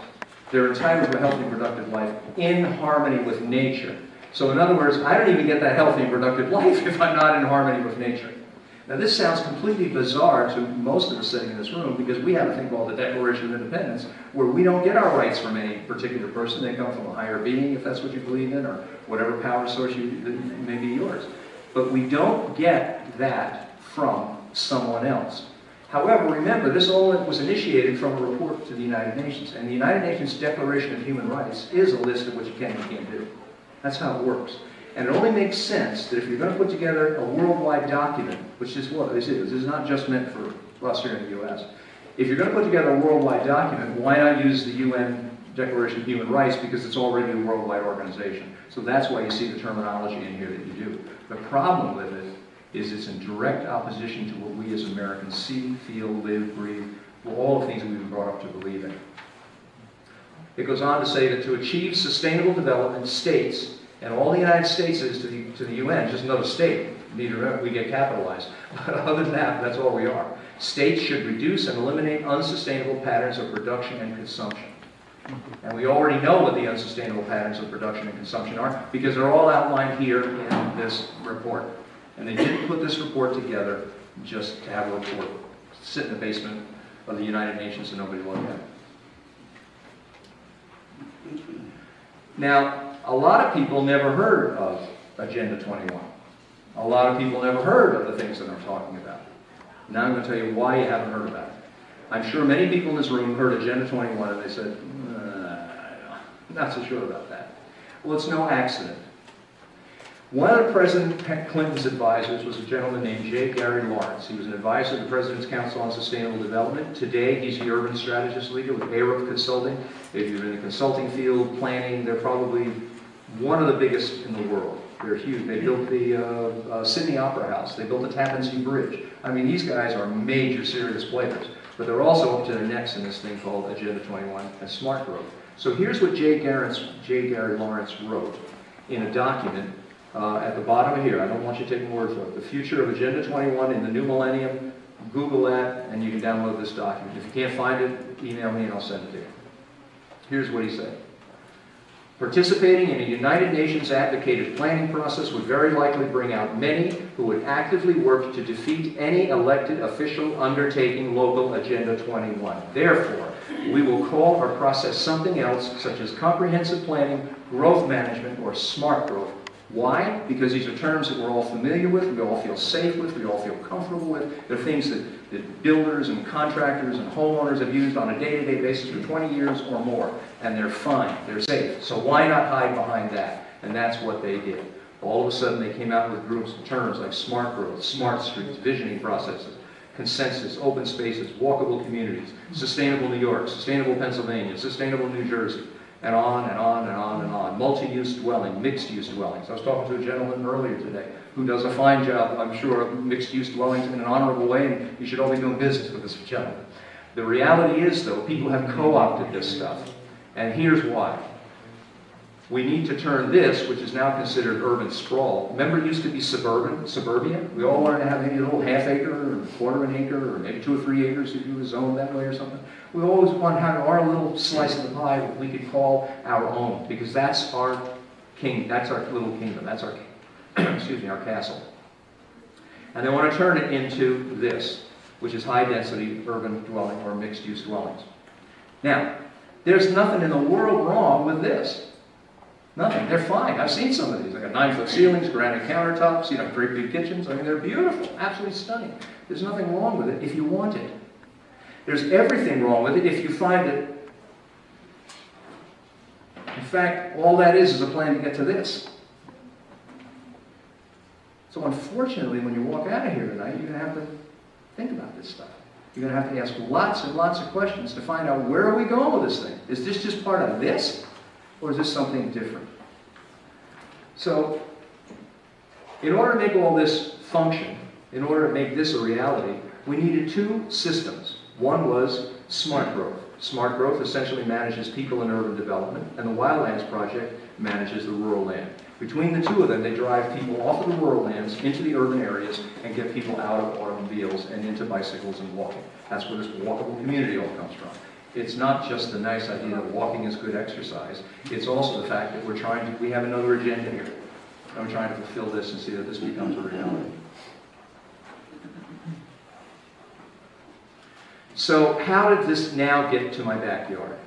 they're entitled to a healthy, productive life in harmony with nature. So in other words, I don't even get that healthy and productive life if I'm not in harmony with nature. Now this sounds completely bizarre to most of us sitting in this room because we have a thing called the Declaration of Independence where we don't get our rights from any particular person. They come from a higher being, if that's what you believe in, or whatever power source may be yours. But we don't get that from someone else. However, remember, this all was initiated from a report to the United Nations. And the United Nations Declaration of Human Rights is a list of what you can and can't do. That's how it works. And it only makes sense that if you're going to put together a worldwide document, which is what this is not just meant for us here in the U.S. If you're going to put together a worldwide document, why not use the UN Declaration of Human Rights because it's already a worldwide organization. So that's why you see the terminology in here that you do. The problem with it is it's in direct opposition to what we as Americans see, feel, live, breathe, all the things that we've been brought up to believe in. It goes on to say that to achieve sustainable development, states, and all the United States is to the UN, just another state, neither we get capitalized. But other than that, that's all we are. States should reduce and eliminate unsustainable patterns of production and consumption. And we already know what the unsustainable patterns of production and consumption are because they're all outlined here in this report. And they didn't put this report together just to have a report sit in the basement of the United Nations and nobody look at it. Now, a lot of people never heard of Agenda 21. A lot of people never heard of the things that I'm talking about. Now I'm going to tell you why you haven't heard about it. I'm sure many people in this room heard Agenda 21 and they said, I'm not so sure about that. Well, it's no accident. One of President Clinton's advisors was a gentleman named J. Gary Lawrence. He was an advisor to the President's Council on Sustainable Development. Today, he's the urban strategist leader with Arup Consulting. If you're in the consulting field, planning, they're probably one of the biggest in the world. They're huge. They built the Sydney Opera House. They built the Tappan Zee Bridge. I mean, these guys are major, serious players. But they're also up to their necks in this thing called Agenda 21 and Smart Growth. So here's what J. Gary Lawrence wrote in a document at the bottom of here. I don't want you to take my word for it. The future of Agenda 21 in the new millennium. Google that, and you can download this document. If you can't find it, email me and I'll send it to you. Here's what he said. Participating in a United Nations advocated planning process would very likely bring out many who would actively work to defeat any elected official undertaking local Agenda 21. Therefore, we will call our process something else, such as comprehensive planning, growth management, or smart growth. Why? Because these are terms that we're all familiar with, we all feel safe with, we all feel comfortable with. They're things that builders and contractors and homeowners have used on a day-to-day basis for 20 years or more. And they're fine, they're safe. So why not hide behind that? And that's what they did. All of a sudden they came out with groups of terms like smart growth, smart streets, visioning processes, consensus, open spaces, walkable communities, sustainable New York, sustainable Pennsylvania, sustainable New Jersey. And on and on and on and on. Multi-use dwelling, mixed-use dwellings. I was talking to a gentleman earlier today who does a fine job, I'm sure, of mixed-use dwellings in an honorable way, and you should all be doing business with this gentleman. The reality is, though, people have co-opted this stuff. And here's why. We need to turn this, which is now considered urban sprawl. Remember it used to be suburbia? We all wanted to have maybe a little half acre or quarter an acre or maybe 2 or 3 acres if you were zoned that way or something. We always want to have our little slice of the pie that we could call our own, because that's our king, that's our little kingdom, that's our, excuse me, our castle. And they want to turn it into this, which is high-density urban dwelling or mixed-use dwellings. Now, there's nothing in the world wrong with this. Nothing. They're fine. I've seen some of these. They got 9-foot ceilings, granite countertops, you know, great big kitchens. I mean, they're beautiful, absolutely stunning. There's nothing wrong with it if you want it. There's everything wrong with it if you find it. In fact, all that is a plan to get to this. So unfortunately, when you walk out of here tonight, you're going to have to think about this stuff. You're going to have to ask lots and lots of questions to find out, where are we going with this thing? Is this just part of this? Or is this something different? So, in order to make all this function, in order to make this a reality, we needed 2 systems. One was smart growth. Smart growth essentially manages people in urban development, and the Wildlands Project manages the rural land. Between the 2 of them, they drive people off of the rural lands into the urban areas and get people out of automobiles and into bicycles and walking. That's where this walkable community all comes from. It's not just the nice idea that walking is good exercise. It's also the fact that we have another agenda here. And we're trying to fulfill this and see that this becomes a reality. So how did this now get to my backyard?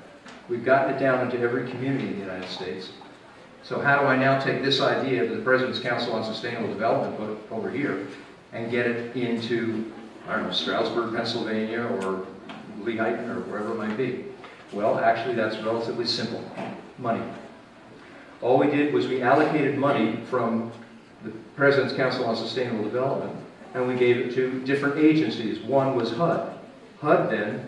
We've gotten it down into every community in the United States. So how do I now take this idea that the President's Council on Sustainable Development put over here and get it into, I don't know, Stroudsburg, Pennsylvania, or Lehighton, or wherever it might be? Well, actually, that's relatively simple. Money. All we did was we allocated money from the President's Council on Sustainable Development, and we gave it to different agencies. One was HUD. HUD then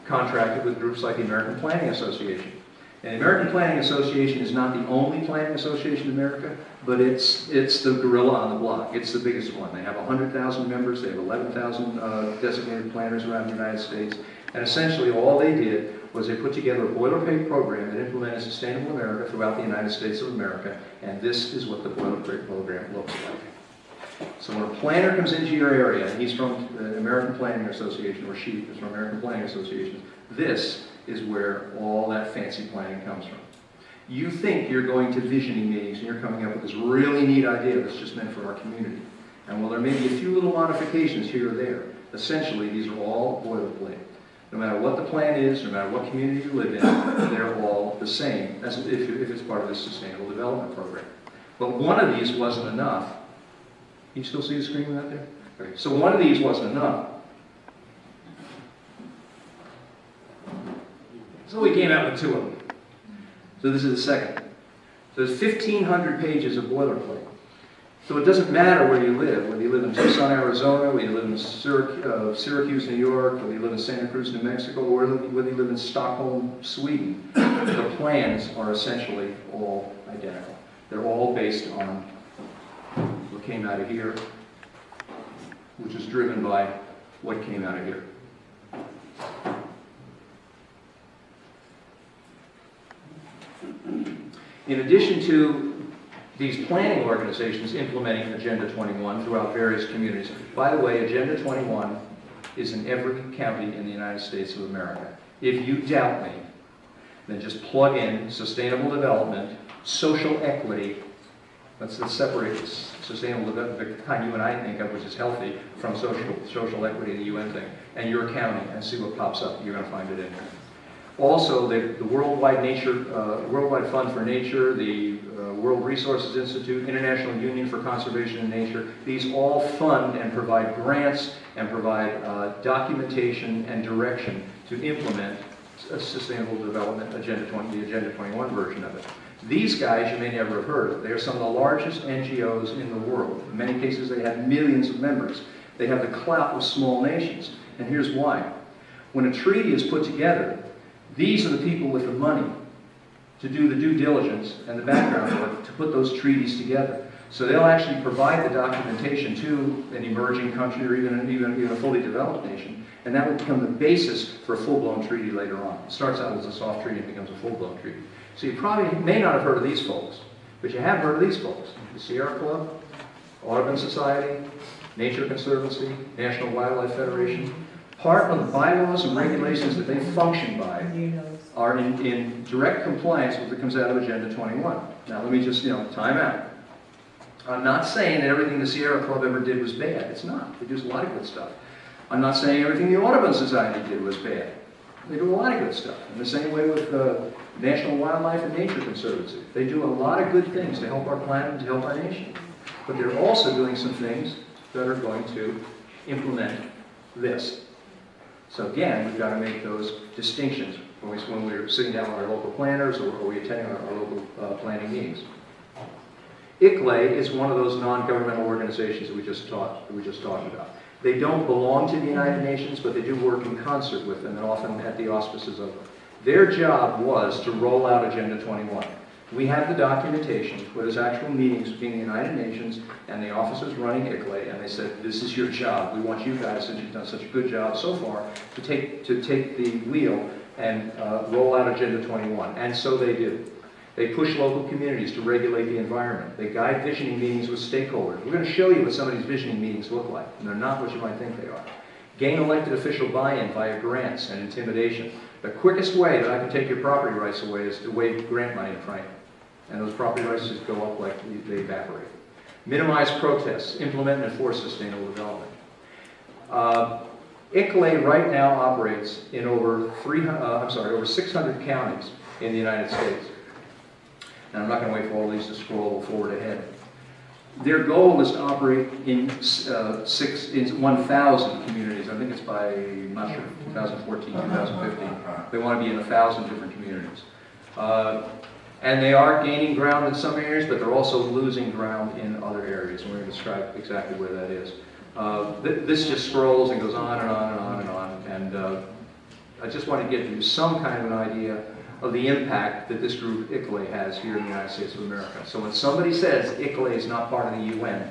contracted with groups like the American Planning Association. And the American Planning Association is not the only planning association in America, but it's the gorilla on the block. It's the biggest one. They have 100,000 members. They have 11,000 designated planners around the United States. And essentially all they did was they put together a boilerplate program that implemented Sustainable America throughout the United States of America. And this is what the boilerplate program looks like. So when a planner comes into your area, and he's from the American Planning Association, or she is from American Planning Association, this is where all that fancy planning comes from. You think you're going to visioning meetings and you're coming up with this really neat idea that's just meant for our community. And while there may be a few little modifications here or there, essentially these are all boilerplate. No matter what the plan is, no matter what community you live in, they're all the same as if it's part of the Sustainable Development Program. But one of these wasn't enough. you still see the screen out there? Okay. So one of these wasn't enough. So we came out with two of them. So this is the second. So there's 1,500 pages of boilerplate. So it doesn't matter where you live, whether you live in Tucson, Arizona, whether you live in Syracuse, New York, whether you live in Santa Cruz, New Mexico, or whether you live in Stockholm, Sweden, the plans are essentially all identical. They're all based on what came out of here, which is driven by what came out of here. In addition to these planning organizations implementing Agenda 21 throughout various communities. By the way, Agenda 21 is in every county in the United States of America. If you doubt me, then just plug in sustainable development, social equity. Let's separate sustainable development, the kind you and I think of, which is healthy, from social equity, the UN thing, and your county, and see what pops up. You're going to find it in there. Also, the Worldwide Fund for Nature, the World Resources Institute, International Union for Conservation in Nature, these all fund and provide grants and provide documentation and direction to implement a Sustainable Development Agenda 20, the Agenda 21 version of it. These guys you may never have heard of. They are some of the largest NGOs in the world. In many cases, they have millions of members. They have the clout of small nations. And here's why. When a treaty is put together, these are the people with the money to do the due diligence and the background work to put those treaties together. So they'll actually provide the documentation to an emerging country or even a fully developed nation, and that will become the basis for a full-blown treaty later on. It starts out as a soft treaty and becomes a full-blown treaty. So you probably may not have heard of these folks, but you have heard of these folks. The Sierra Club, Audubon Society, Nature Conservancy, National Wildlife Federation. Part of the bylaws and regulations that they function by are in direct compliance with what comes out of Agenda 21. Now let me just, time out. I'm not saying that everything the Sierra Club ever did was bad. It's not. They do a lot of good stuff. I'm not saying everything the Audubon Society did was bad. They do a lot of good stuff. In the same way with the National Wildlife and Nature Conservancy. They do a lot of good things to help our planet and to help our nation. But they're also doing some things that are going to implement this. So again, we've got to make those distinctions when we're sitting down with our local planners or we're attending our local planning meetings. ICLEI is one of those non-governmental organizations that we just talked about. They don't belong to the United Nations, but they do work in concert with them and often at the auspices of them. Their job was to roll out Agenda 21. We have the documentation where there's actual meetings between the United Nations and the officers running ICLEI, and they said, this is your job. We want you guys, since you've done such a good job so far, to take the wheel and roll out Agenda 21. And so they do. They push local communities to regulate the environment. They guide visioning meetings with stakeholders. We're going to show you what some of these visioning meetings look like, and they're not what you might think they are. Gain elected official buy-in via grants and intimidation. The quickest way that I can take your property rights away is to waive grant money in front of you. And those property rights just go up like they evaporate. Minimize protests, implement and enforce sustainable development. ICLEI right now operates in over 600 counties in the United States. And I'm not going to wait for all these to scroll forward ahead. Their goal is to operate in 1,000 communities. I think it's by, I'm not sure, 2014, 2015. They want to be in 1,000 different communities. And they are gaining ground in some areas, but they're also losing ground in other areas. And we're going to describe exactly where that is. This just scrolls and goes on and on and on and on. And I just want to give you some kind of an idea of the impact that this group ICLEI has here in the United States of America. So when somebody says ICLEI is not part of the UN,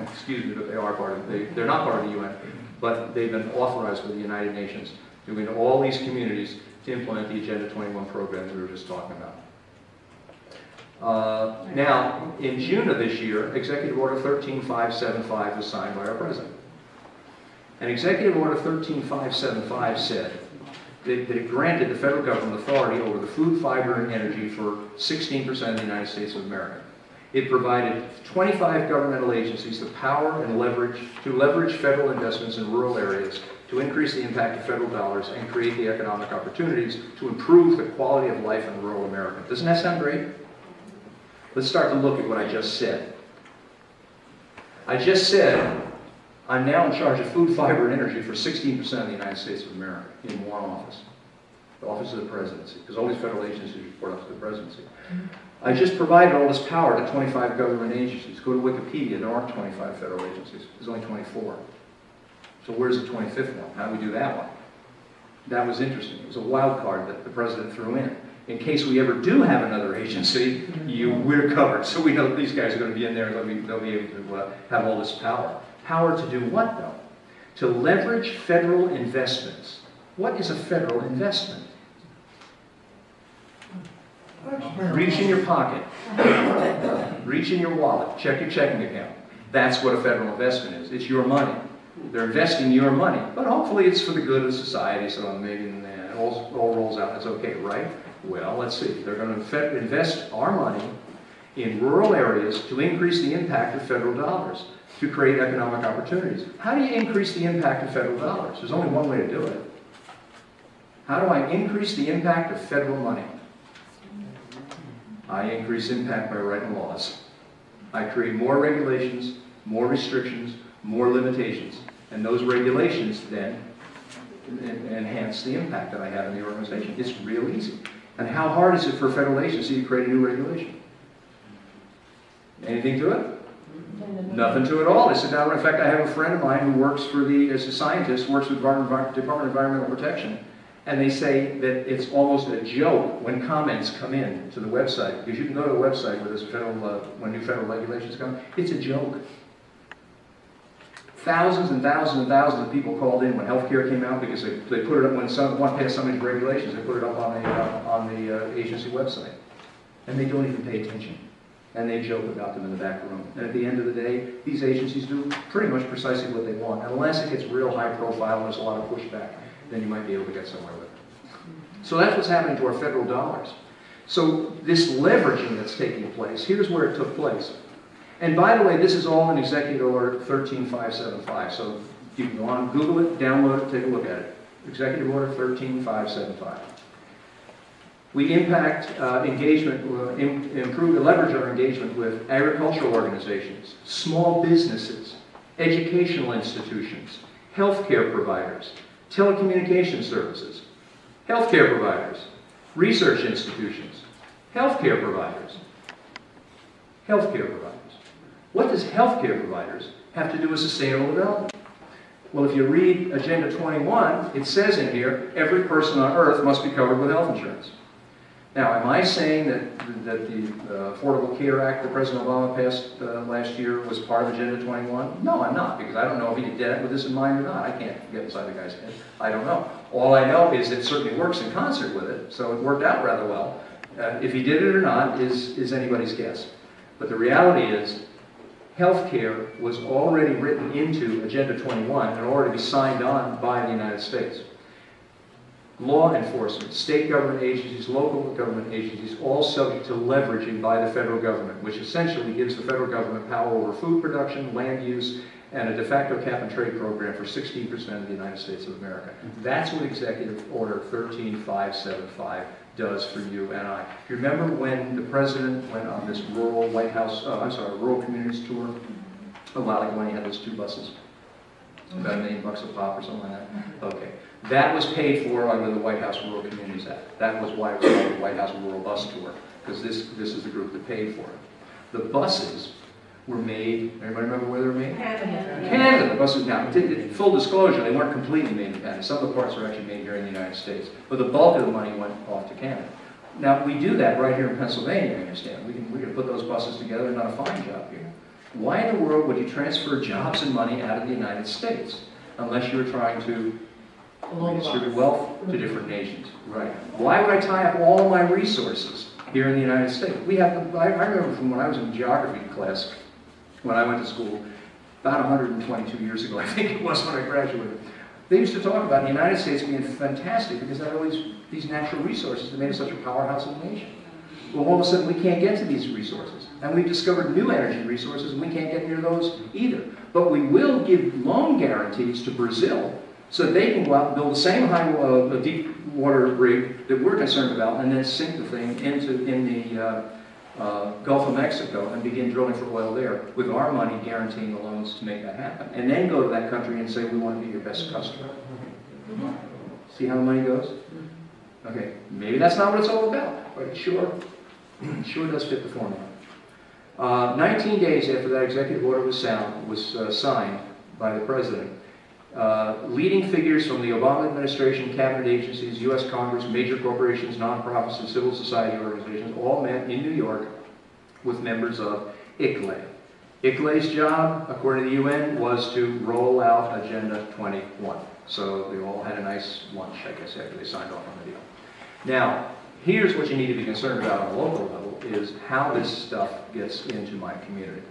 excuse me, but they are part of they're not part of the UN, but they've been authorized by the United Nations to go into all these communities to implement the Agenda 21 program that we were just talking about. Now, in June of this year, Executive Order 13575 was signed by our President. And Executive Order 13575 said that it granted the federal government authority over the food, fiber, and energy for 16% of the United States of America. It provided 25 governmental agencies the power and leverage federal investments in rural areas to increase the impact of federal dollars and create the economic opportunities to improve the quality of life in rural America. Doesn't that sound great? Let's start to look at what I just said. I just said I'm now in charge of food, fiber, and energy for 16% of the United States of America in one office, the Office of the Presidency, because all these federal agencies report up to the Presidency. I just provided all this power to 25 government agencies. Go to Wikipedia, there aren't 25 federal agencies. There's only 24. So where's the 25th one? How do we do that one? That was interesting. It was a wild card that the President threw in case we ever do have another agency, we're covered. So we know that these guys are going to be in there and they'll be able to have all this power. Power to do what, though? To leverage federal investments. What is a federal investment? Reach in your pocket. Reach in your wallet. Check your checking account. That's what a federal investment is. It's your money. They're investing your money. But hopefully it's for the good of society, so maybe it all rolls out. That's okay, right? Well, let's see. They're going to invest our money in rural areas to increase the impact of federal dollars, to create economic opportunities. How do you increase the impact of federal dollars? There's only one way to do it. How do I increase the impact of federal money? I increase impact by writing laws. I create more regulations, more restrictions, more limitations. And those regulations then enhance the impact that I have in the organization. It's real easy. And how hard is it for a federal agency to create a new regulation? Anything to it? Nothing to it all. They sit down. In fact, I have a friend of mine who works for as a scientist, works with the Department of Environmental Protection, and they say that it's almost a joke when comments come in to the website, because you can go to a website where there's when new federal regulations come. It's a joke. Thousands and thousands and thousands of people called in when healthcare came out because they put it up when someone passed some of these regulations. They put it up on the agency website, and they don't even pay attention. And they joke about them in the back room. And at the end of the day, these agencies do pretty much precisely what they want. And unless it gets real high profile and there's a lot of pushback, then you might be able to get somewhere with it. So that's what's happening to our federal dollars. So this leveraging that's taking place, here's where it took place. And by the way, this is all in Executive Order 13575. So if you want, Google it, download it, take a look at it. Executive Order 13575. We impact engagement, improve, leverage our engagement with agricultural organizations, small businesses, educational institutions, healthcare providers, telecommunication services, healthcare providers, research institutions, healthcare providers, healthcare providers. What does healthcare providers have to do with sustainable development? Well, if you read Agenda 21, it says in here, every person on earth must be covered with health insurance. Now, am I saying that the Affordable Care Act that President Obama passed last year was part of Agenda 21? No, I'm not, because I don't know if he did it with this in mind or not. I can't get inside the guy's head. I don't know. All I know is it certainly works in concert with it, so it worked out rather well. If he did it or not is anybody's guess. But the reality is, healthcare was already written into Agenda 21 and already signed on by the United States. Law enforcement, state government agencies, local government agencies, all subject to leveraging by the federal government, which essentially gives the federal government power over food production, land use, and a de facto cap and trade program for 16% of the United States of America. That's what Executive Order 13575 does for you and I. You remember when the President went on this rural White House, rural communities tour a while ago when he had those two buses? About $1 million a pop or something like that? Okay. That was paid for under the White House Rural Communities Act. That was why it was called the White House Rural Bus Tour, because this is the group that paid for it. The buses were made, everybody remember where they were made? Canada. The buses, now, full disclosure, they weren't completely made in Canada. Some of the parts were actually made here in the United States. But the bulk of the money went off to Canada. Now, we do that right here in Pennsylvania, I understand. We can put those buses together and done a fine job here. Why in the world would you transfer jobs and money out of the United States unless you were trying to redistribute wealth to different nations? Right. Why would I tie up all of my resources here in the United States? We have, I remember from when I was in geography class, when I went to school, about 122 years ago, I think it was when I graduated, they used to talk about the United States being fantastic because they had all these natural resources that made us such a powerhouse of a nation. Well, all of a sudden, we can't get to these resources. And we've discovered new energy resources, and we can't get near those either. But we will give loan guarantees to Brazil so that they can go out and build the same deep water rig that we're concerned about and then sink the thing in Gulf of Mexico and begin drilling for oil there with our money guaranteeing the loans to make that happen. And then go to that country and say, we want to be your best customer. See how the money goes? Okay, maybe that's not what it's all about, but it sure does fit the formula. 19 days after that executive order was signed by the president, leading figures from the Obama administration, cabinet agencies, U.S. Congress, major corporations, nonprofits, and civil society organizations all met in New York with members of ICLEI. ICLEI's job, according to the UN, was to roll out Agenda 21. So they all had a nice lunch, I guess, after they signed off on the deal. Now, here's what you need to be concerned about on a local level, is how this stuff gets into my community.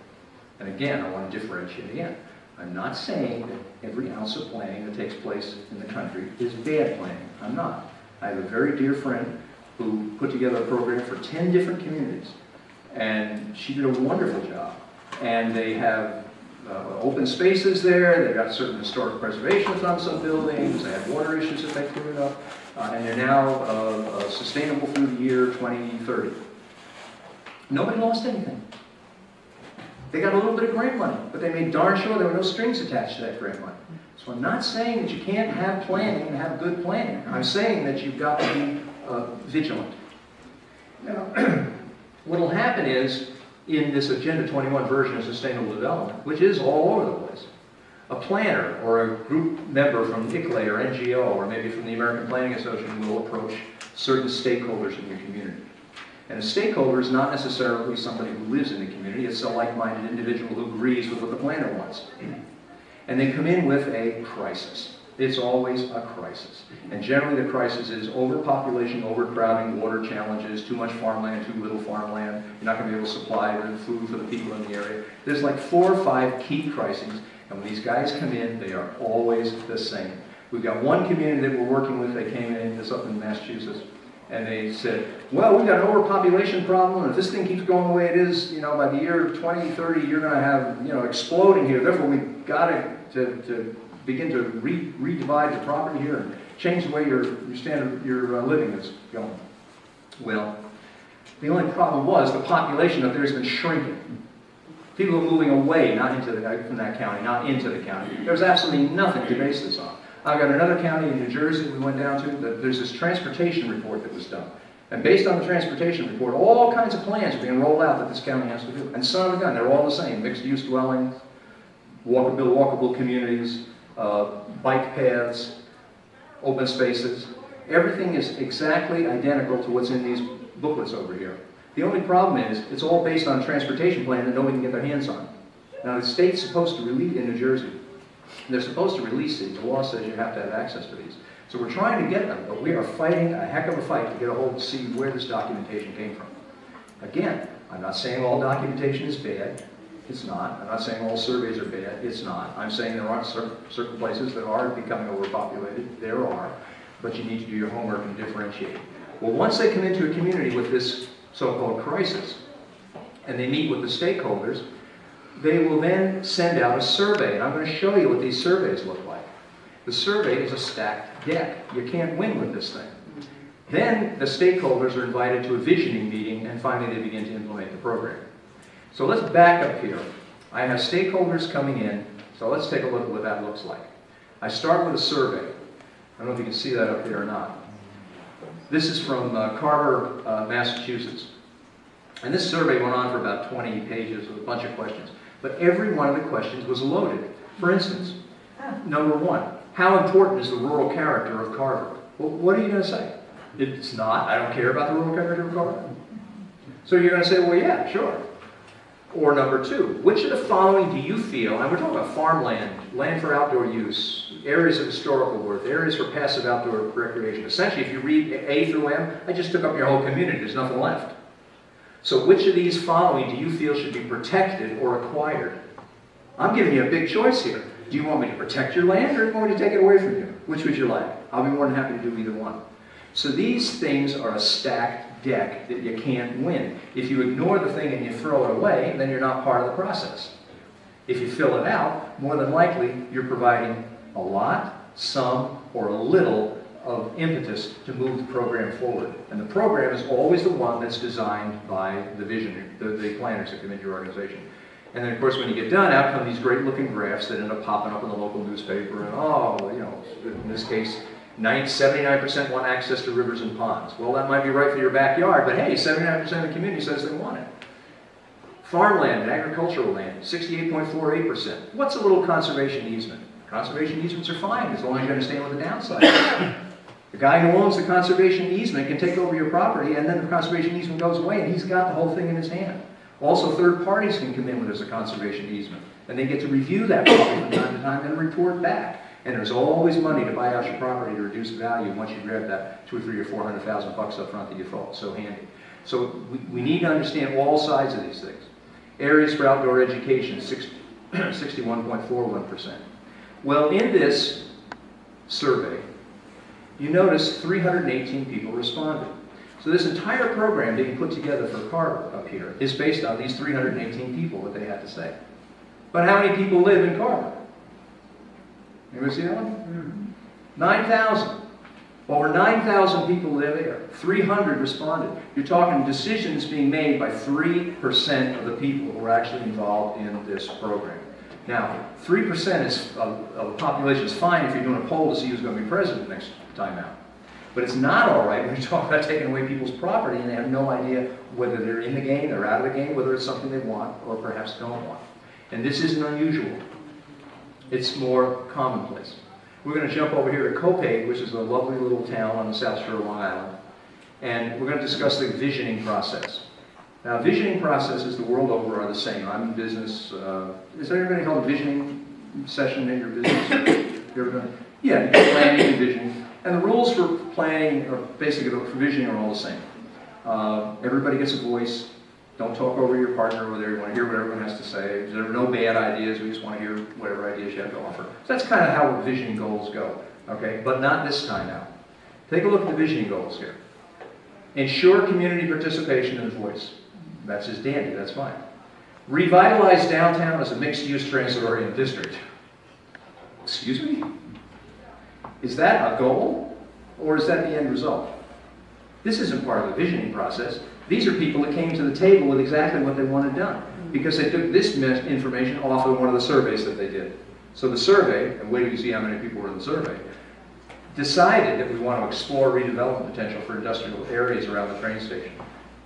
And again, I want to differentiate again. I'm not saying that every ounce of planning that takes place in the country is bad planning. I'm not. I have a very dear friend who put together a program for 10 different communities. And she did a wonderful job. And they have open spaces there, they've got certain historic preservation on some buildings, they have water issues that they cleared up, and they're now sustainable through the year 2030. Nobody lost anything. They got a little bit of grant money, but they made darn sure there were no strings attached to that grant money. So I'm not saying that you can't have planning and have good planning. I'm saying that you've got to be vigilant. Now, what will happen is, in this Agenda 21 version of Sustainable Development, which is all over the place, a planner or a group member from ICLEI or NGO or maybe from the American Planning Association will approach certain stakeholders in your community. And a stakeholder is not necessarily somebody who lives in the community, it's a like-minded individual who agrees with what the planner wants. And they come in with a crisis. It's always a crisis. And generally the crisis is overpopulation, overcrowding, water challenges, too much farmland, too little farmland, you're not going to be able to supply the food for the people in the area. There's like 4 or 5 key crises, and when these guys come in, they are always the same. We've got one community that we're working with, they came in, this up in Massachusetts, and they said, well, we've got an overpopulation problem, and if this thing keeps going the way it is, you know, by the year 2030, you're going to have, you know, exploding here, therefore we've got to begin to redivide the property here and change the way your standard your living is going. Well, the only problem was the population up there has been shrinking. People are moving away, not into from that county, not into the county. There's absolutely nothing to base this on. I've got another county in New Jersey we went down to, there's this transportation report that was done. And based on the transportation report, all kinds of plans are being rolled out that this county has to do. And son of a gun, they're all the same. Mixed-use dwellings, walkable communities, bike paths, open spaces. Everything is exactly identical to what's in these booklets over here. The only problem is it's all based on a transportation plan that nobody can get their hands on. Now the state's supposed to release, in New Jersey, they're supposed to release these. The law says you have to have access to these. So we're trying to get them, but we are fighting a heck of a fight to get a hold and see where this documentation came from. Again, I'm not saying all documentation is bad. It's not. I'm not saying all surveys are bad. It's not. I'm saying there are certain places that are becoming overpopulated. There are. But you need to do your homework and differentiate. Well, once they come into a community with this so-called crisis, and they meet with the stakeholders, they will then send out a survey. And I'm going to show you what these surveys look like. The survey is a stacked deck. You can't win with this thing. Then the stakeholders are invited to a visioning meeting, and finally they begin to implement the program. So let's back up here. I have stakeholders coming in, so let's take a look at what that looks like. I start with a survey. I don't know if you can see that up there or not. This is from Carver, Massachusetts. And this survey went on for about 20 pages with a bunch of questions. But every one of the questions was loaded. For instance, number 1, how important is the rural character of Carver? Well, what are you going to say? It's not. I don't care about the rural character of Carver. So you're going to say, well, yeah, sure. Or number 2, which of the following do you feel, and we're talking about farmland, land for outdoor use, areas of historical worth, areas for passive outdoor recreation. Essentially, if you read A through M, I just took up your whole community. There's nothing left. So which of these following do you feel should be protected or acquired? I'm giving you a big choice here. Do you want me to protect your land, or do you want me to take it away from you? Which would you like? I'll be more than happy to do either one. So these things are a stacked deck that you can't win. If you ignore the thing and you throw it away, then you're not part of the process. If you fill it out, more than likely you're providing a lot, some, or a little of impetus to move the program forward. And the program is always the one that's designed by the visionary, the planners that come into your organization. And then, of course, when you get done, out come these great-looking graphs that end up popping up in the local newspaper. And, oh, you know, in this case, 79% want access to rivers and ponds. Well, that might be right for your backyard, but hey, 79% of the community says they want it. Farmland and agricultural land, 68.48%. What's a little conservation easement? Conservation easements are fine as long as you understand what the downside is. The guy who owns the conservation easement can take over your property, and then the conservation easement goes away, and he's got the whole thing in his hand. Also, third parties can come in when there's a conservation easement, and they get to review that property from time to time and report back. And there's always money to buy out your property to reduce value once you grab that $200,000 or $300,000 or $400,000 up front that you thought was so handy. So we need to understand all sides of these things. Areas for outdoor education, 61.41%. Well, in this survey, you notice 318 people responded. So this entire program being put together for Carver up here is based on these 318 people, what they had to say. But how many people live in Carver? Anybody see that one? 9,000. Over 9,000 people live there. 300 responded. You're talking decisions being made by 3% of the people who are actually involved in this program. Now, 3% of the population is fine if you're doing a poll to see who's going to be president next time out. But it's not all right when you talk about taking away people's property and they have no idea whether they're in the game, they're out of the game, whether it's something they want or perhaps don't want. And this isn't unusual. It's more commonplace. We're going to jump over here to Copiague, which is a lovely little town on the south shore of Long Island. And we're going to discuss the visioning process. Now, visioning processes the world over are the same. I'm in business. Is there anybody called a visioning session in your business? You ever done? Yeah, you do planning and visioning. And the rules for planning, or basically for visioning, are all the same. Everybody gets a voice. Don't talk over your partner over there. You want to hear what everyone has to say. There are no bad ideas. We just want to hear whatever ideas you have to offer. So that's kind of how visioning goals go. Okay, but not this time out. Take a look at the visioning goals here. Ensure community participation and voice. That's just dandy. That's fine. Revitalize downtown as a mixed-use transit-oriented district. Excuse me? Is that a goal, or is that the end result? This isn't part of the visioning process. These are people that came to the table with exactly what they wanted done, because they took this information off of one of the surveys that they did. So the survey, and wait till you see how many people were in the survey, decided that we want to explore redevelopment potential for industrial areas around the train station,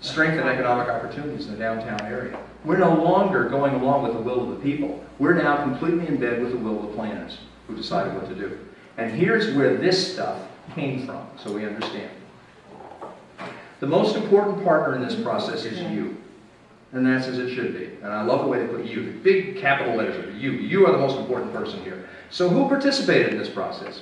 strengthen economic opportunities in the downtown area. We're no longer going along with the will of the people. We're now completely in bed with the will of the planners who decided what to do. And here's where this stuff came from, so we understand. The most important partner in this process is you. And that's as it should be. And I love the way they put you. The big capital letters are you. You are the most important person here. So who participated in this process?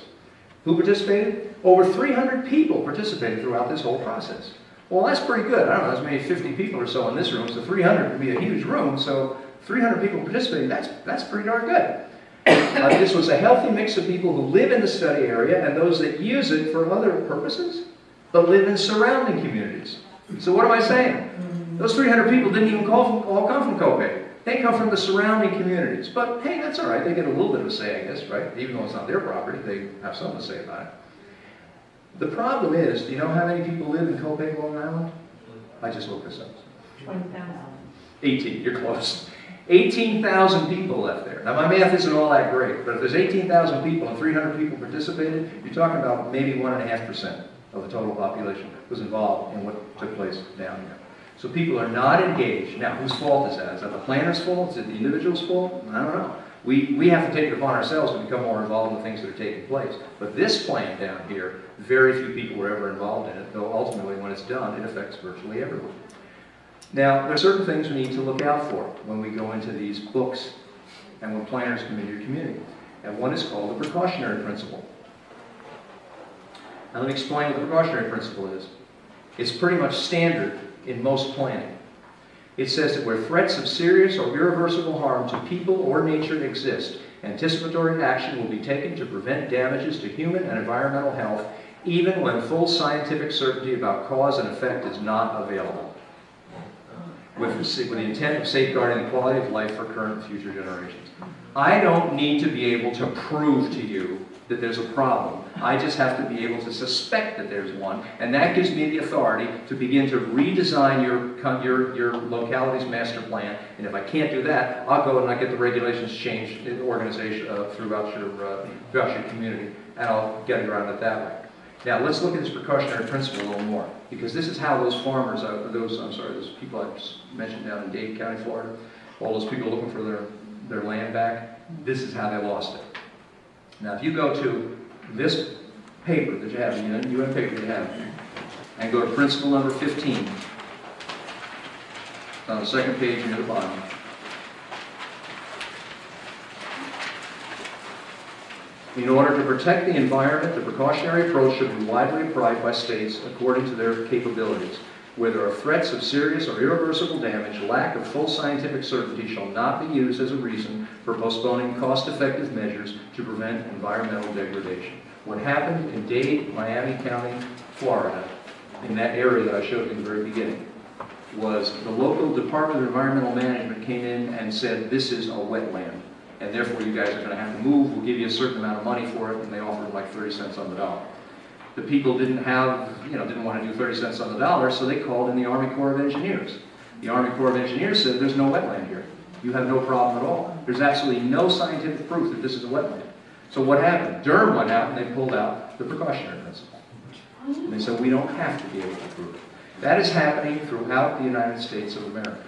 Who participated? Over 300 people participated throughout this whole process. Well, that's pretty good. I don't know, there's maybe 50 people or so in this room, so 300 would be a huge room, so 300 people participating, that's pretty darn good. This was a healthy mix of people who live in the study area and those that use it for other purposes, but live in surrounding communities. So what am I saying? Those 300 people didn't even all come from Copiague. They come from the surrounding communities. But hey, that's all right. They get a little bit of a say, I guess, right? Even though it's not their property, they have something to say about it. The problem is, do you know how many people live in Copiague, Long Island? I just looked this up. 20,000. 18, you're close. 18,000 people left there. Now, my math isn't all that great, but if there's 18,000 people and 300 people participated, you're talking about maybe 1.5% of the total population was involved in what took place down here. So people are not engaged. Now, whose fault is that? Is that the planner's fault? Is it the individual's fault? I don't know. We have to take it upon ourselves to become more involved in the things that are taking place. But this plan down here, very few people were ever involved in it, though ultimately when it's done, it affects virtually everyone. Now, there are certain things we need to look out for when we go into these books and when planners come into your community. And one is called the precautionary principle. Now let me explain what the precautionary principle is. It's pretty much standard in most planning. It says that where threats of serious or irreversible harm to people or nature exist, anticipatory action will be taken to prevent damages to human and environmental health, even when full scientific certainty about cause and effect is not available, with the intent of safeguarding the quality of life for current and future generations. I don't need to be able to prove to you that there's a problem. I just have to be able to suspect that there's one, and that gives me the authority to begin to redesign your locality's master plan. And if I can't do that, I'll go and I get the regulations changed in the organization throughout your community, and I'll get around it that way. Now let's look at this precautionary principle a little more, because this is how those farmers, those people I just mentioned down in Dade County, Florida, all those people looking for their land back, this is how they lost it. Now, if you go to this paper that you have, the UN paper you have, and go to principle number 15, on the second page near the bottom. In order to protect the environment, the precautionary approach should be widely applied by states according to their capabilities. Where there are threats of serious or irreversible damage, lack of full scientific certainty shall not be used as a reason for postponing cost-effective measures to prevent environmental degradation. What happened in Dade, Miami County, Florida, in that area that I showed you in the very beginning, was the local Department of Environmental Management came in and said, this is a wetland, and therefore you guys are going to have to move, we'll give you a certain amount of money for it, and they offered like 30 cents on the dollar. The people didn't want to do 30 cents on the dollar, so they called in the Army Corps of Engineers. The Army Corps of Engineers said, there's no wetland here. You have no problem at all. There's absolutely no scientific proof that this is a wetland. So what happened? Durham went out and they pulled out the precautionary principle. And they said, we don't have to be able to prove it. That is happening throughout the United States of America.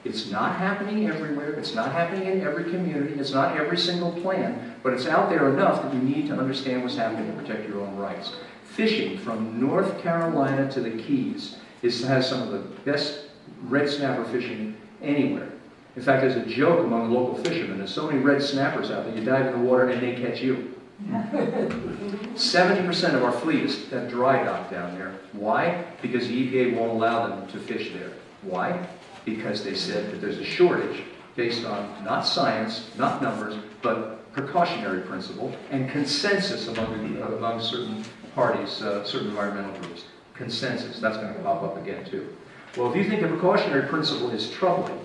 It's not happening everywhere. It's not happening in every community. It's not every single plan. But it's out there enough that you need to understand what's happening to protect your own rights. Fishing from North Carolina to the Keys has some of the best red snapper fishing anywhere. In fact, there's a joke among the local fishermen. There's so many red snappers out there, you dive in the water and they catch you. 70% of our fleet is at dry dock down there. Why? Because the EPA won't allow them to fish there. Why? Because they said that there's a shortage based on not science, not numbers, but precautionary principle and consensus among certain parties, certain environmental groups. Consensus, that's going to pop up again too. Well, if you think the precautionary principle is troubling,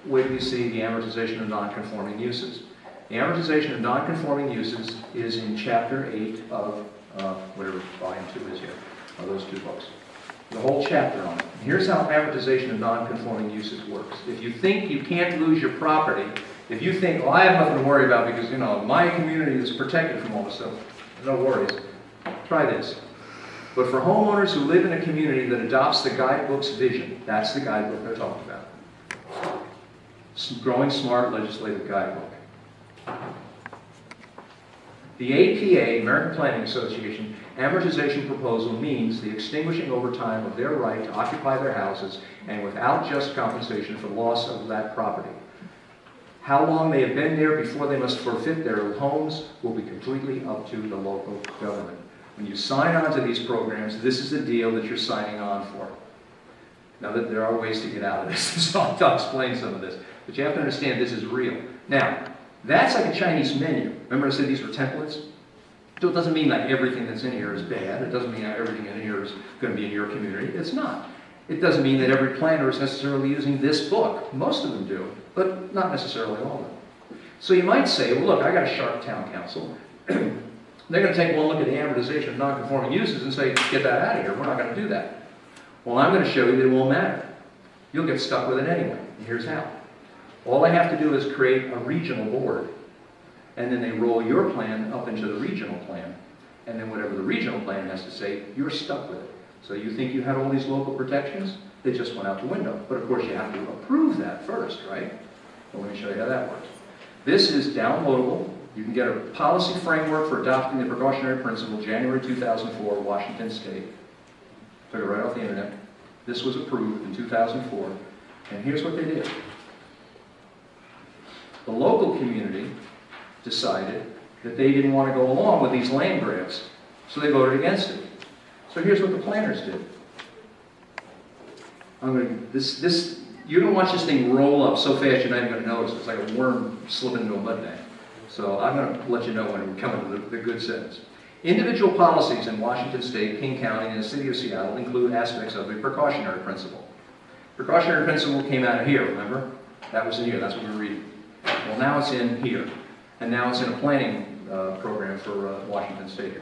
wait till you see the amortization of non-conforming uses. The amortization of non-conforming uses is in Chapter 8 of whatever Volume 2 is here, of those two books. The whole chapter on it. Here's how amortization of non-conforming uses works. If you think you can't lose your property, if you think, well, I have nothing to worry about because, my community is protected from all this stuff, no worries. Try this. But for homeowners who live in a community that adopts the guidebook's vision, that's the guidebook they're talking about. Growing Smart Legislative Guidebook. The APA, American Planning Association, amortization proposal means the extinguishing over time of their right to occupy their houses and without just compensation for loss of that property. How long they have been there before they must forfeit their homes will be completely up to the local government. When you sign on to these programs, this is the deal that you're signing on for. Now, there are ways to get out of this, so I'll explain some of this. But you have to understand this is real. Now, that's like a Chinese menu. Remember I said these were templates? So it doesn't mean that everything that's in here is bad. It doesn't mean that everything in here is going to be in your community. It's not. It doesn't mean that every planner is necessarily using this book. Most of them do, but not necessarily all of them. So you might say, well, look, I got a sharp town council. They're going to take one look at the amortization of non-conforming uses and say, get that out of here. We're not going to do that. Well, I'm going to show you that it won't matter. You'll get stuck with it anyway. And here's how. All they have to do is create a regional board. And then they roll your plan up into the regional plan. And then whatever the regional plan has to say, you're stuck with it. So you think you had all these local protections? They just went out the window. But of course you have to approve that first, right? Well, let me show you how that works. This is downloadable. You can get a policy framework for adopting the precautionary principle, January 2004, Washington State. Took it right off the internet. This was approved in 2004. And here's what they did. The local community decided that they didn't want to go along with these land grabs, so they voted against it. So here's what the planners did. You don't watch this thing roll up so fast you're not even going to notice. It's like a worm slipping into a mud bank. So I'm going to let you know when we come to the good sentence. Individual policies in Washington State, King County, and the City of Seattle include aspects of the precautionary principle. Precautionary principle came out of here, remember? That was in here, that's what we were reading. Well, now it's in here. And now it's in a planning program for Washington State.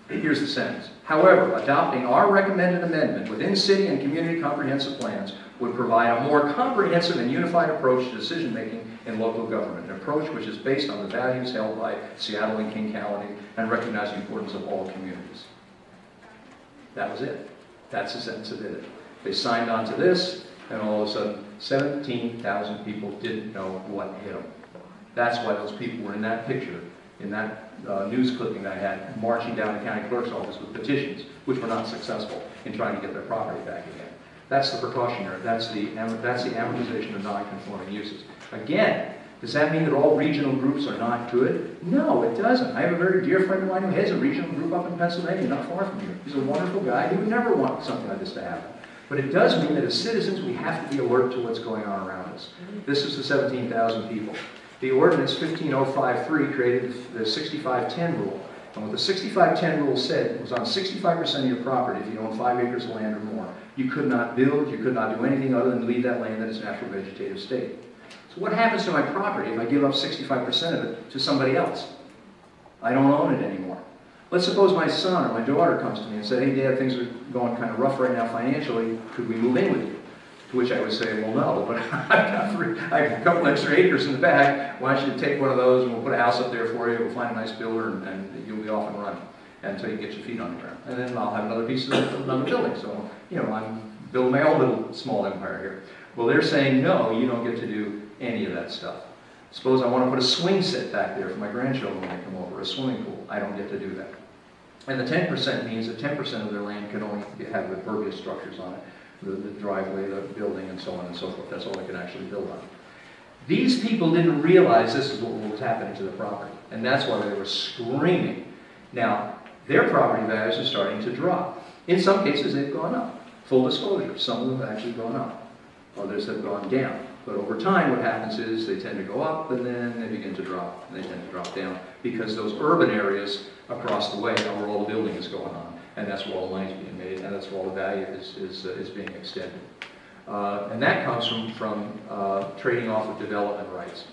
Here's the sentence. However, adopting our recommended amendment within city and community comprehensive plans would provide a more comprehensive and unified approach to decision-making in local government, an approach which is based on the values held by Seattle and King County and recognize the importance of all communities. That was it. That's the sentence that did it. They signed on to this, and all of a sudden, 17,000 people didn't know what hit them. That's why those people were in that picture, in that news clipping that I had, marching down the county clerk's office with petitions, which were not successful in trying to get their property back again. That's the precautionary, that's the amortization of non-conforming uses. Again, does that mean that all regional groups are not good? No, it doesn't. I have a very dear friend of mine who heads a regional group up in Pennsylvania, not far from here. He's a wonderful guy. He would never want something like this to happen. But it does mean that as citizens, we have to be alert to what's going on around us. This is the 17,000 people. The ordinance 15053 created the 6510 rule. And what the 6510 rule said was on 65% of your property, if you own 5 acres of land or more, you could not build, you could not do anything other than leave that land in its natural vegetative state. So what happens to my property if I give up 65% of it to somebody else? I don't own it anymore. Let's suppose my son or my daughter comes to me and says, hey Dad, things are going kind of rough right now financially, could we move in with you? To which I would say, well no, but I have a couple extra acres in the back, why don't you take one of those and we'll put a house up there for you, we'll find a nice builder and you'll be off and running until you get your feet on the ground. And then I'll have another piece of another building. So, you know, I'm building my own little small empire here. Well, they're saying, no, you don't get to do any of that stuff. Suppose I want to put a swing set back there for my grandchildren when they come over, a swimming pool. I don't get to do that. And the 10% means that 10% of their land can only have the pervious structures on it, the driveway, the building, and so on and so forth. That's all they can actually build on. These people didn't realize this is what was happening to the property, and that's why they were screaming. Now, their property values are starting to drop. In some cases, they've gone up. Full disclosure, some of them have actually gone up. Others have gone down. But over time, what happens is they tend to go up, and then they begin to drop. And they tend to drop down because those urban areas across the way are where all the building is going on, and that's where all the money is being made, and that's where all the value is being extended. And that comes from trading off of development rights.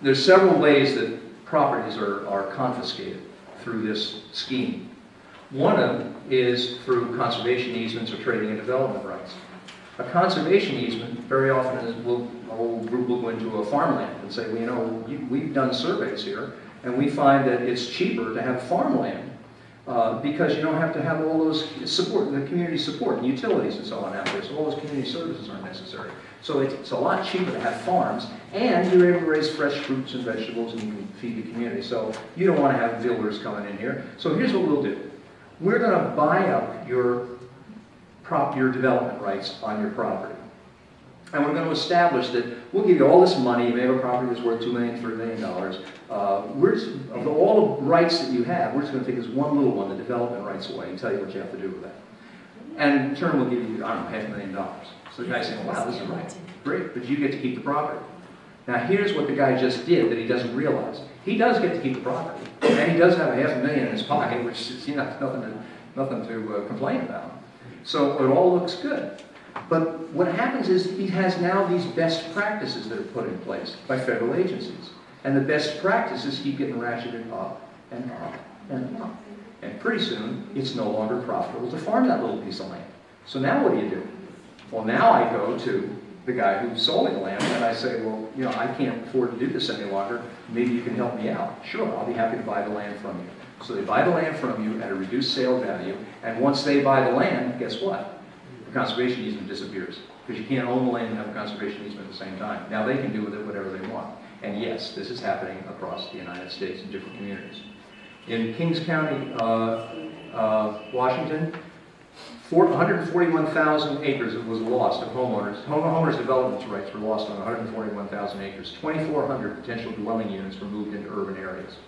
There's several ways that properties are confiscated through this scheme. One of them is through conservation easements or trading in development rights. A conservation easement very often is a whole group will go into a farmland and say, well, you know, we've done surveys here, and we find that it's cheaper to have farmland because you don't have to have all those support, the community support and utilities and so on out there. So all those community services aren't necessary. So it's a lot cheaper to have farms, and you're able to raise fresh fruits and vegetables, and you can feed the community. So you don't want to have builders coming in here. So here's what we'll do. We're going to buy up your development rights on your property. And we're going to establish that we'll give you all this money. You may have a property that's worth $2 million, $3 million. Of all the rights that you have, we're just going to take this one little one, the development rights, away and tell you what you have to do with that. And in turn, we'll give you, I don't know, $500,000. So the guy's saying, wow, this is right. Great, but you get to keep the property. Now here's what the guy just did that he doesn't realize. He does get to keep the property. And he does have $500,000 in his pocket, which is nothing to complain about. So it all looks good. But what happens is he has now these best practices that are put in place by federal agencies. And the best practices keep getting ratcheted up and up and up. And pretty soon, it's no longer profitable to farm that little piece of land. So now what do? Well, now I go to the guy who's selling the land and I say, well, you know, I can't afford to do this any longer. Maybe you can help me out. Sure, I'll be happy to buy the land from you. So they buy the land from you at a reduced sale value, and once they buy the land, guess what? The conservation easement disappears, because you can't own the land and have a conservation easement at the same time. Now they can do with it whatever they want. And yes, this is happening across the United States in different communities. In Kings County, Washington, 141,000 acres was lost of homeowners. Homeowners' development rights were lost on 141,000 acres. 2,400 potential dwelling units were moved into urban areas.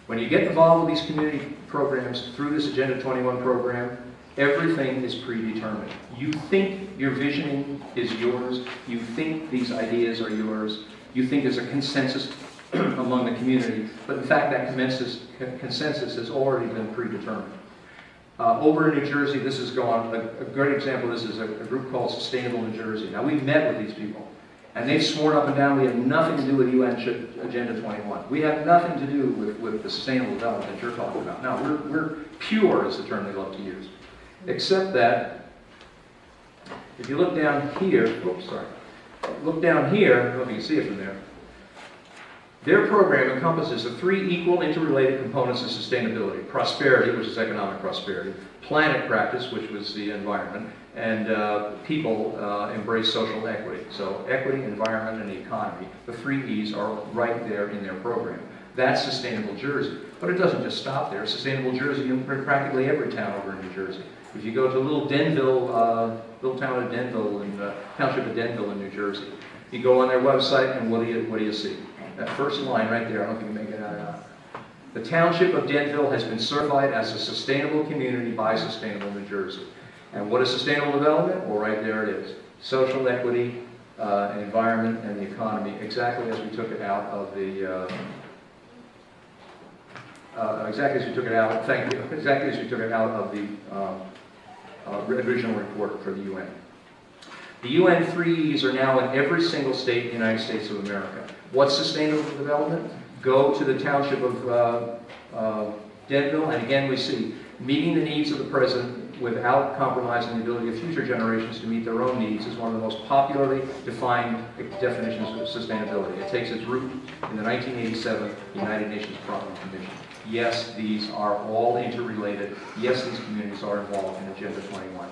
When you get involved with these community programs through this Agenda 21 program, everything is predetermined. You think your visioning is yours. You think these ideas are yours. You think there's a consensus among the community. But in fact, that consensus has already been predetermined. Over in New Jersey, a great example of this is a group called Sustainable New Jersey. Now, we've met with these people. And they've sworn up and down we have nothing to do with UN Agenda 21. We have nothing to do with the sustainable development that you're talking about. Now, we're pure is the term they love to use. Except that, if you look down here, oops, sorry. Look down here, I don't know if you can see it from there. Their program encompasses the 3 equal interrelated components of sustainability. Prosperity, which is economic prosperity. Planet practice, which was the environment. And people embrace social equity. So equity, environment, and the economy. The 3 E's are right there in their program. That's Sustainable Jersey. But it doesn't just stop there. Sustainable Jersey in practically every town over in New Jersey. If you go to little Denville, little town of Denville, in township of Denville in New Jersey, you go on their website and what do you see? That first line right there, I don't know if you can make it out or not. The township of Denville has been certified as a sustainable community by Sustainable New Jersey. And what is sustainable development? Well, right there it is. Social equity, environment, and the economy, exactly as we took it out of the, exactly as we took it out, thank you, exactly as we took it out of the original report for the UN. The UN 3 E's are now in every single state in the United States of America. What's sustainable development? Go to the township of Denville, and again we see meeting the needs of the present without compromising the ability of future generations to meet their own needs is one of the most popularly defined definitions of sustainability. It takes its root in the 1987 United Nations Property Commission. Yes, these are all interrelated. Yes, these communities are involved in Agenda 21.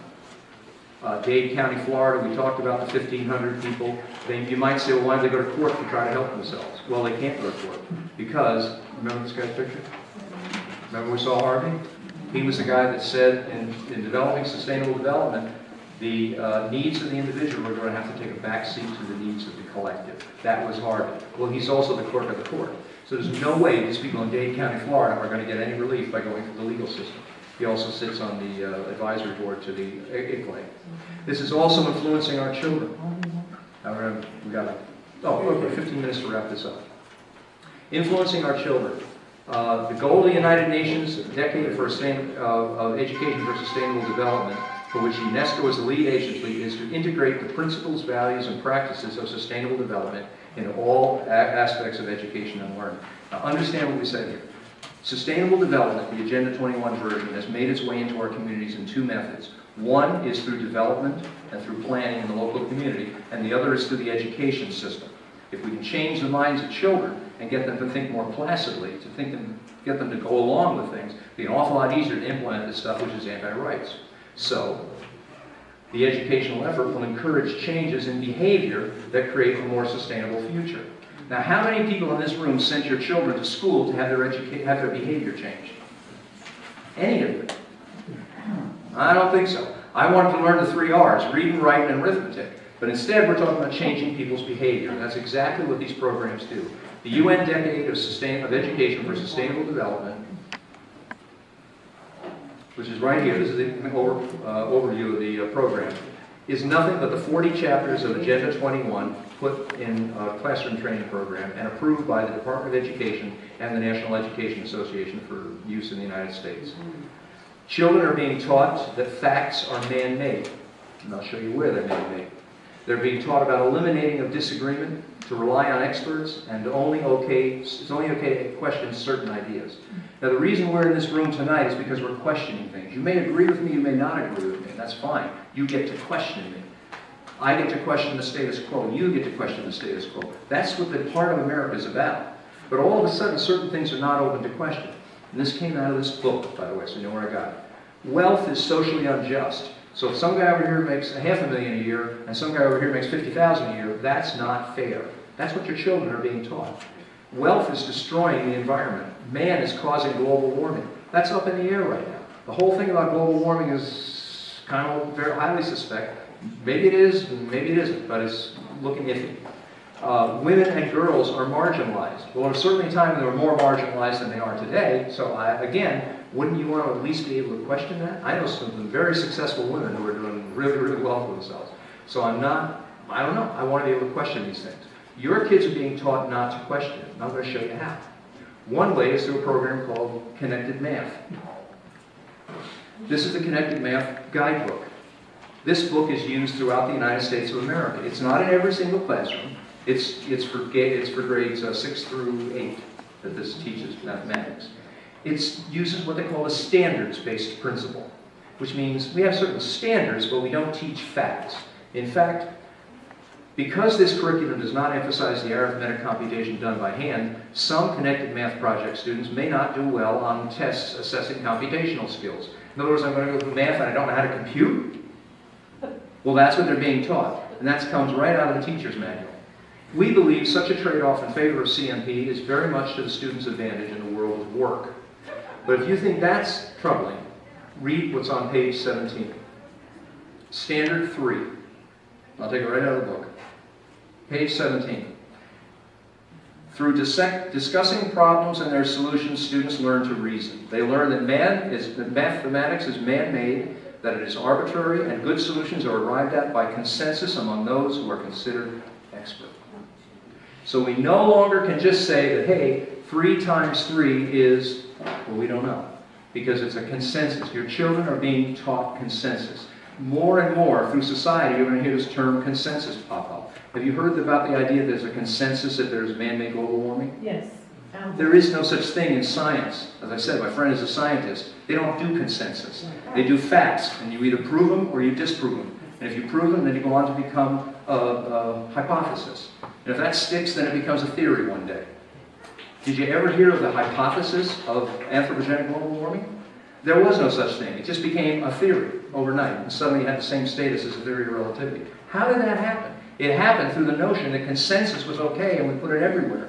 Dade County, Florida, we talked about the 1,500 people. You might say, well, why do they go to court to try to help themselves? Well, they can't go to court because, remember this guy's picture? Remember we saw Harvey? He was the guy that said in developing sustainable development, the needs of the individual are going to have to take a back seat to the needs of the collective. That was Harvey. Well, he's also the clerk of the court. So there's no way these people in Dade County, Florida are going to get any relief by going through the legal system. He also sits on the advisory board to the ICLAI. This is also influencing our children. Now we got 15 minutes to wrap this up. Influencing our children. The goal of the United Nations Decade for of Education for Sustainable Development, for which UNESCO is the lead agency, is to integrate the principles, values, and practices of sustainable development in all aspects of education and learning. Now understand what we said here. Sustainable development, the Agenda 21 version, has made its way into our communities in 2 methods. One is through development and through planning in the local community, and the other is through the education system. If we can change the minds of children and get them to think more placidly, get them to go along with things, it'd be an awful lot easier to implement this stuff which is anti-rights. So, the educational effort will encourage changes in behavior that create a more sustainable future. Now, how many people in this room sent your children to school to have their behavior changed? Any of you? I don't think so. I wanted to learn the 3 R's, reading, writing, and arithmetic. But instead, we're talking about changing people's behavior. And that's exactly what these programs do. The UN Decade of Education for Sustainable Development, which is right here, this is the overview of the program, is nothing but the 40 chapters of Agenda 21 put in a classroom training program and approved by the Department of Education and the National Education Association for use in the United States. Children are being taught that facts are man-made, and I'll show you where they're man-made. They're being taught about eliminating of disagreement, to rely on experts, and it's only okay to question certain ideas. Now the reason we're in this room tonight is because we're questioning things. You may agree with me, you may not agree with me, that's fine. You get to question me. I get to question the status quo, you get to question the status quo. That's what the part of America is about. But all of a sudden, certain things are not open to question. And this came out of this book, by the way, so you know where I got it. Wealth is socially unjust. So if some guy over here makes $500,000 a year, and some guy over here makes $50,000 a year, that's not fair. That's what your children are being taught. Wealth is destroying the environment. Man is causing global warming. That's up in the air right now. The whole thing about global warming is kind of very highly suspect. Maybe it is, and maybe it isn't, but it's looking iffy. Women and girls are marginalized. Well, there's certainly a time when they were more marginalized than they are today, so again, wouldn't you want to at least be able to question that? I know some very successful women who are doing really, really well for themselves. So I don't know, I want to be able to question these things. Your kids are being taught not to question it, and I'm going to show you how. One way is through a program called Connected Math. This is the Connected Math Guidebook. This book is used throughout the United States of America. It's not in every single classroom. It's for grades 6 through 8 that this teaches mathematics. It uses what they call a standards-based principle, which means we have certain standards, but we don't teach facts. In fact, because this curriculum does not emphasize the arithmetic computation done by hand, some connected math project students may not do well on tests assessing computational skills. In other words, I'm going to go through math and I don't know how to compute? Well, that's what they're being taught, and that comes right out of the teacher's manual. We believe such a trade-off in favor of CMP is very much to the student's advantage in the world of work. But if you think that's troubling, read what's on page 17. Standard 3. I'll take it right out of the book. Page 17. Through discussing problems and their solutions, students learn to reason. They learn that mathematics is man-made, that it is arbitrary, and good solutions are arrived at by consensus among those who are considered expert. So we no longer can just say that, hey, 3 times 3 is, well, we don't know, because it's a consensus. Your children are being taught consensus. More and more through society, you're going to hear this term consensus pop up. Have you heard about the idea that there's a consensus that there's man-made global warming? Yes. There is no such thing in science. As I said, my friend is a scientist. They don't do consensus. They do facts, and you either prove them or you disprove them. And if you prove them, then you go on to become a hypothesis. And if that sticks, then it becomes a theory one day. Did you ever hear of the hypothesis of anthropogenic global warming? There was no such thing. It just became a theory overnight, and suddenly it had the same status as a theory of relativity. How did that happen? It happened through the notion that consensus was okay, and we put it everywhere.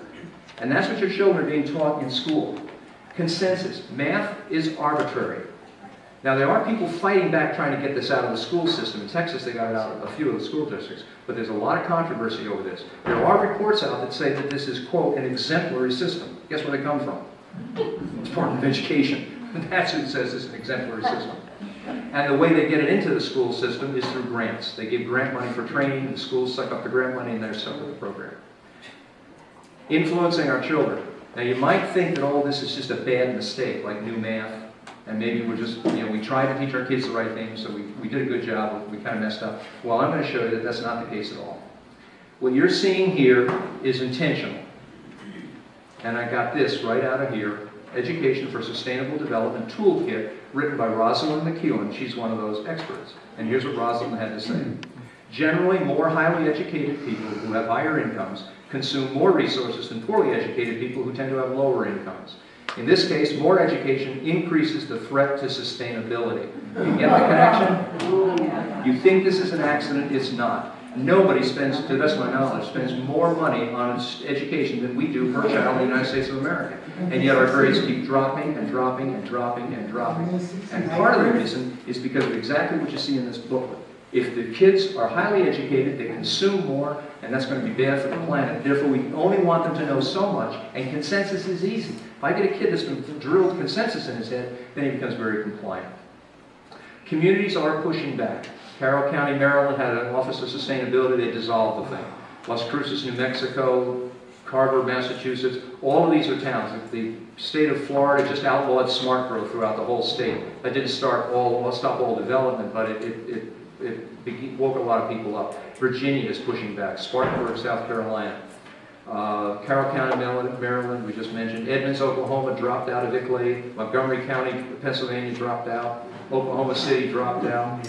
And that's what your children are being taught in school. Consensus. Math is arbitrary. Now, there are people fighting back trying to get this out of the school system. In Texas, they got it out of a few of the school districts. But there's a lot of controversy over this. There are reports out that say that this is, quote, an exemplary system. Guess where they come from? The Department of Education. That's who says it's an exemplary system. And the way they get it into the school system is through grants. They give grant money for training, the schools suck up the grant money, and they're stuck with the program. Influencing our children. Now, you might think that all this is just a bad mistake, like new math, and maybe we're just, we tried to teach our kids the right things, so we did a good job, we kind of messed up. Well, I'm going to show you that that's not the case at all. What you're seeing here is intentional. And I got this right out of here, Education for Sustainable Development Toolkit, written by Rosalind McEwen. She's one of those experts. And here's what Rosalind had to say. Generally, more highly educated people who have higher incomes consume more resources than poorly educated people who tend to have lower incomes. In this case, more education increases the threat to sustainability. You get the connection? You think this is an accident? It's not. Nobody spends, to the best of my knowledge, spends more money on education than we do per child in the United States of America. And yet our grades keep dropping and dropping and dropping and dropping. And part of the reason is because of exactly what you see in this booklet. If the kids are highly educated, they consume more, and that's going to be bad for the planet. Therefore, we only want them to know so much, and consensus is easy. If I get a kid that's been drilled consensus in his head, then he becomes very compliant. Communities are pushing back. Carroll County, Maryland had an Office of Sustainability. They dissolved the thing. Las Cruces, New Mexico, Carver, Massachusetts, all of these are towns. The state of Florida just outlawed smart growth throughout the whole state. That didn't stop all development, but it woke a lot of people up. Virginia is pushing back. Spartanburg, South Carolina. Carroll County, Maryland, we just mentioned. Edmonds, Oklahoma dropped out of ICLAID. Montgomery County, Pennsylvania dropped out. Oklahoma City dropped out.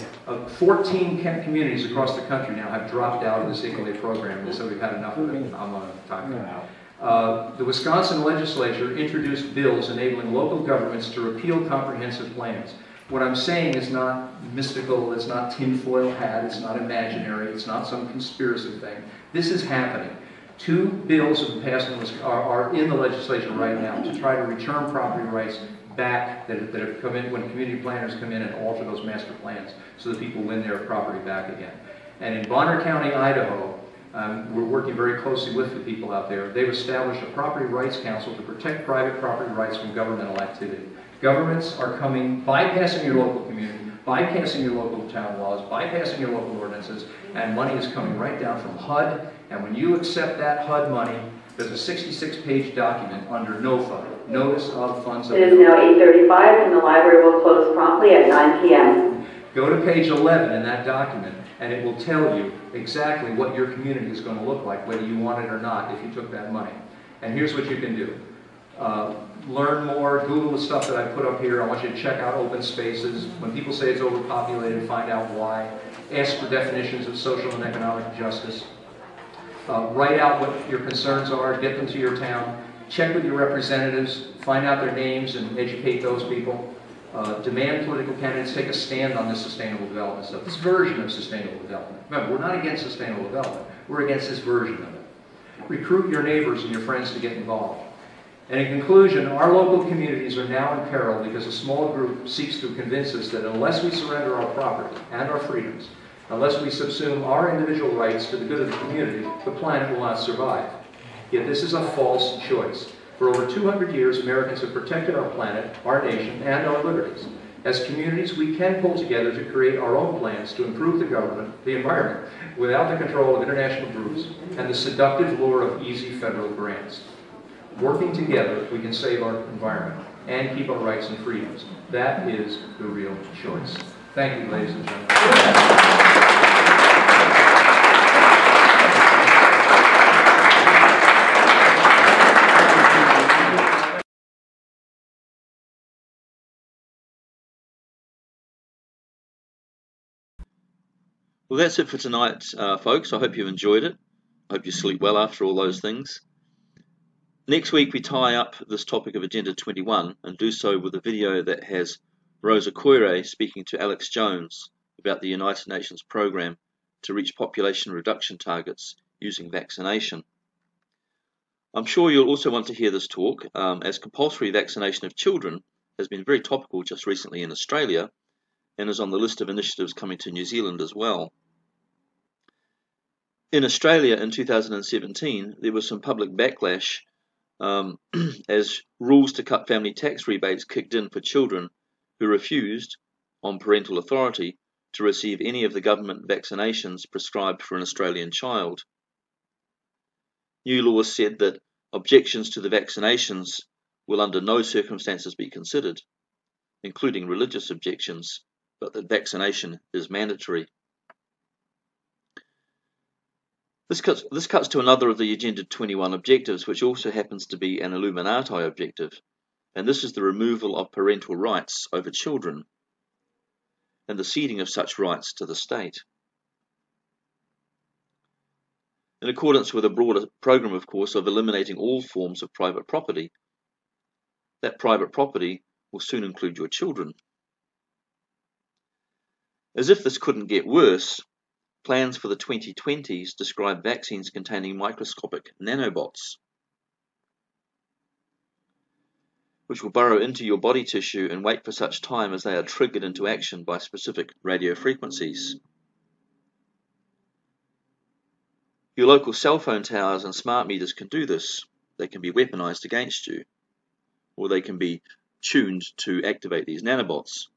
14 communities across the country now have dropped out of this ICLAID program. So we've had enough of it. I'm on time now. The Wisconsin legislature introduced bills enabling local governments to repeal comprehensive plans. What I'm saying is not mystical, it's not tinfoil hat, it's not imaginary, it's not some conspiracy thing. This is happening. 2 bills have been passed are in the legislature right now to try to return property rights back that have come in when community planners come in and alter those master plans so that people win their property back again. And in Bonner County, Idaho, we're working very closely with the people out there. They've established a property rights council to protect private property rights from governmental activity. Governments are coming, bypassing your local community, bypassing your local town laws, bypassing your local ordinances, and money is coming right down from HUD. And when you accept that HUD money, there's a 66-page document under NOFA, Notice of Funds. It is now 8:35 and the library will close promptly at 9 p.m. Go to page 11 in that document, and it will tell you exactly what your community is going to look like, whether you want it or not, if you took that money. And here's what you can do. Learn more, Google the stuff that I put up here. I want you to check out open spaces. When people say it's overpopulated, find out why. Ask for definitions of social and economic justice. Write out what your concerns are, get them to your town. Check with your representatives, find out their names and educate those people. Demand political candidates take a stand on this sustainable development stuff, this version of sustainable development. Remember, we're not against sustainable development, we're against this version of it. Recruit your neighbors and your friends to get involved. And in conclusion, our local communities are now in peril because a small group seeks to convince us that unless we surrender our property and our freedoms, unless we subsume our individual rights to the good of the community, the planet will not survive. Yet this is a false choice. For over 200 years, Americans have protected our planet, our nation, and our liberties. As communities, we can pull together to create our own plans to improve the environment, without the control of international groups and the seductive lure of easy federal grants. Working together, we can save our environment and keep our rights and freedoms. That is the real choice. Thank you, ladies and gentlemen. Well, that's it for tonight, folks. I hope you've enjoyed it. I hope you sleep well after all those things. Next week, we tie up this topic of Agenda 21 and do so with a video that has Rosa Koire speaking to Alex Jones about the United Nations program to reach population reduction targets using vaccination. I'm sure you'll also want to hear this talk, as compulsory vaccination of children has been very topical just recently in Australia and is on the list of initiatives coming to New Zealand as well. In Australia in 2017, there was some public backlash as rules to cut family tax rebates kicked in for children who refused, on parental authority, to receive any of the government vaccinations prescribed for an Australian child. New laws said that objections to the vaccinations will under no circumstances be considered, including religious objections, but that vaccination is mandatory. This cuts to another of the Agenda 21 objectives, which also happens to be an Illuminati objective, and this is the removal of parental rights over children and the ceding of such rights to the state. In accordance with a broader program, of course, of eliminating all forms of private property, that private property will soon include your children. As if this couldn't get worse, plans for the 2020s describe vaccines containing microscopic nanobots, which will burrow into your body tissue and wait for such time as they are triggered into action by specific radio frequencies. Your local cell phone towers and smart meters can do this. They can be weaponized against you, or they can be tuned to activate these nanobots.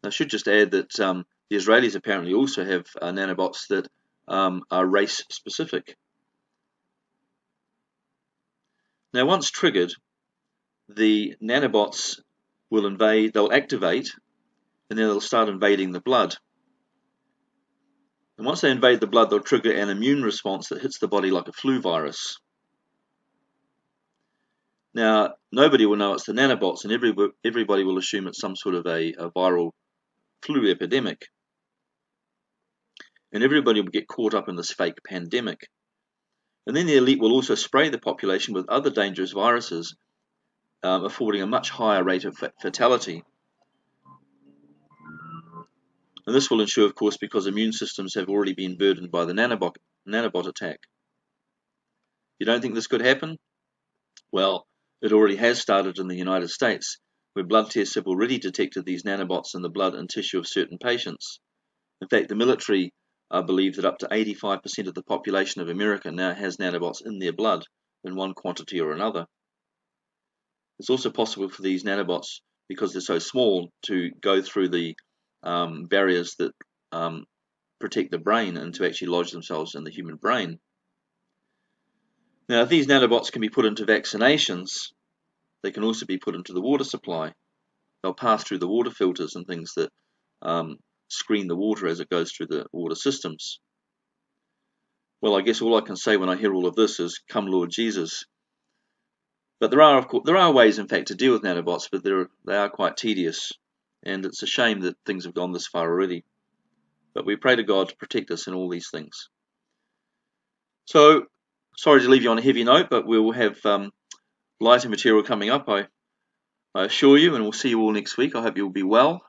I should just add that the Israelis apparently also have nanobots that are race specific. Now, once triggered, the nanobots they'll activate, and then they'll start invading the blood. And once they invade the blood, they'll trigger an immune response that hits the body like a flu virus. Now, nobody will know it's the nanobots, and everybody will assume it's some sort of a viral flu epidemic. And everybody will get caught up in this fake pandemic. And then the elite will also spray the population with other dangerous viruses, affording a much higher rate of fatality. And this will ensure, of course, because immune systems have already been burdened by the nanobot attack. You don't think this could happen? Well, it already has started in the United States, where blood tests have already detected these nanobots in the blood and tissue of certain patients. In fact, the military believe that up to 85% of the population of America now has nanobots in their blood in one quantity or another. It's also possible for these nanobots, because they're so small, to go through the barriers that protect the brain and to actually lodge themselves in the human brain. Now, if these nanobots can be put into vaccinations, they can also be put into the water supply. they'll pass through the water filters and things that screen the water as it goes through the water systems. Well, I guess all I can say when I hear all of this is, "Come, Lord Jesus." But there are ways, in fact, to deal with nanobots, but they are quite tedious, and it's a shame that things have gone this far already. But we pray to God to protect us in all these things. So, sorry to leave you on a heavy note, but we'll have lighter material coming up, I assure you, and we'll see you all next week. I hope you'll be well,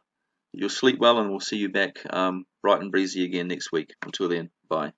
you'll sleep well, and we'll see you back bright and breezy again next week. Until then, bye.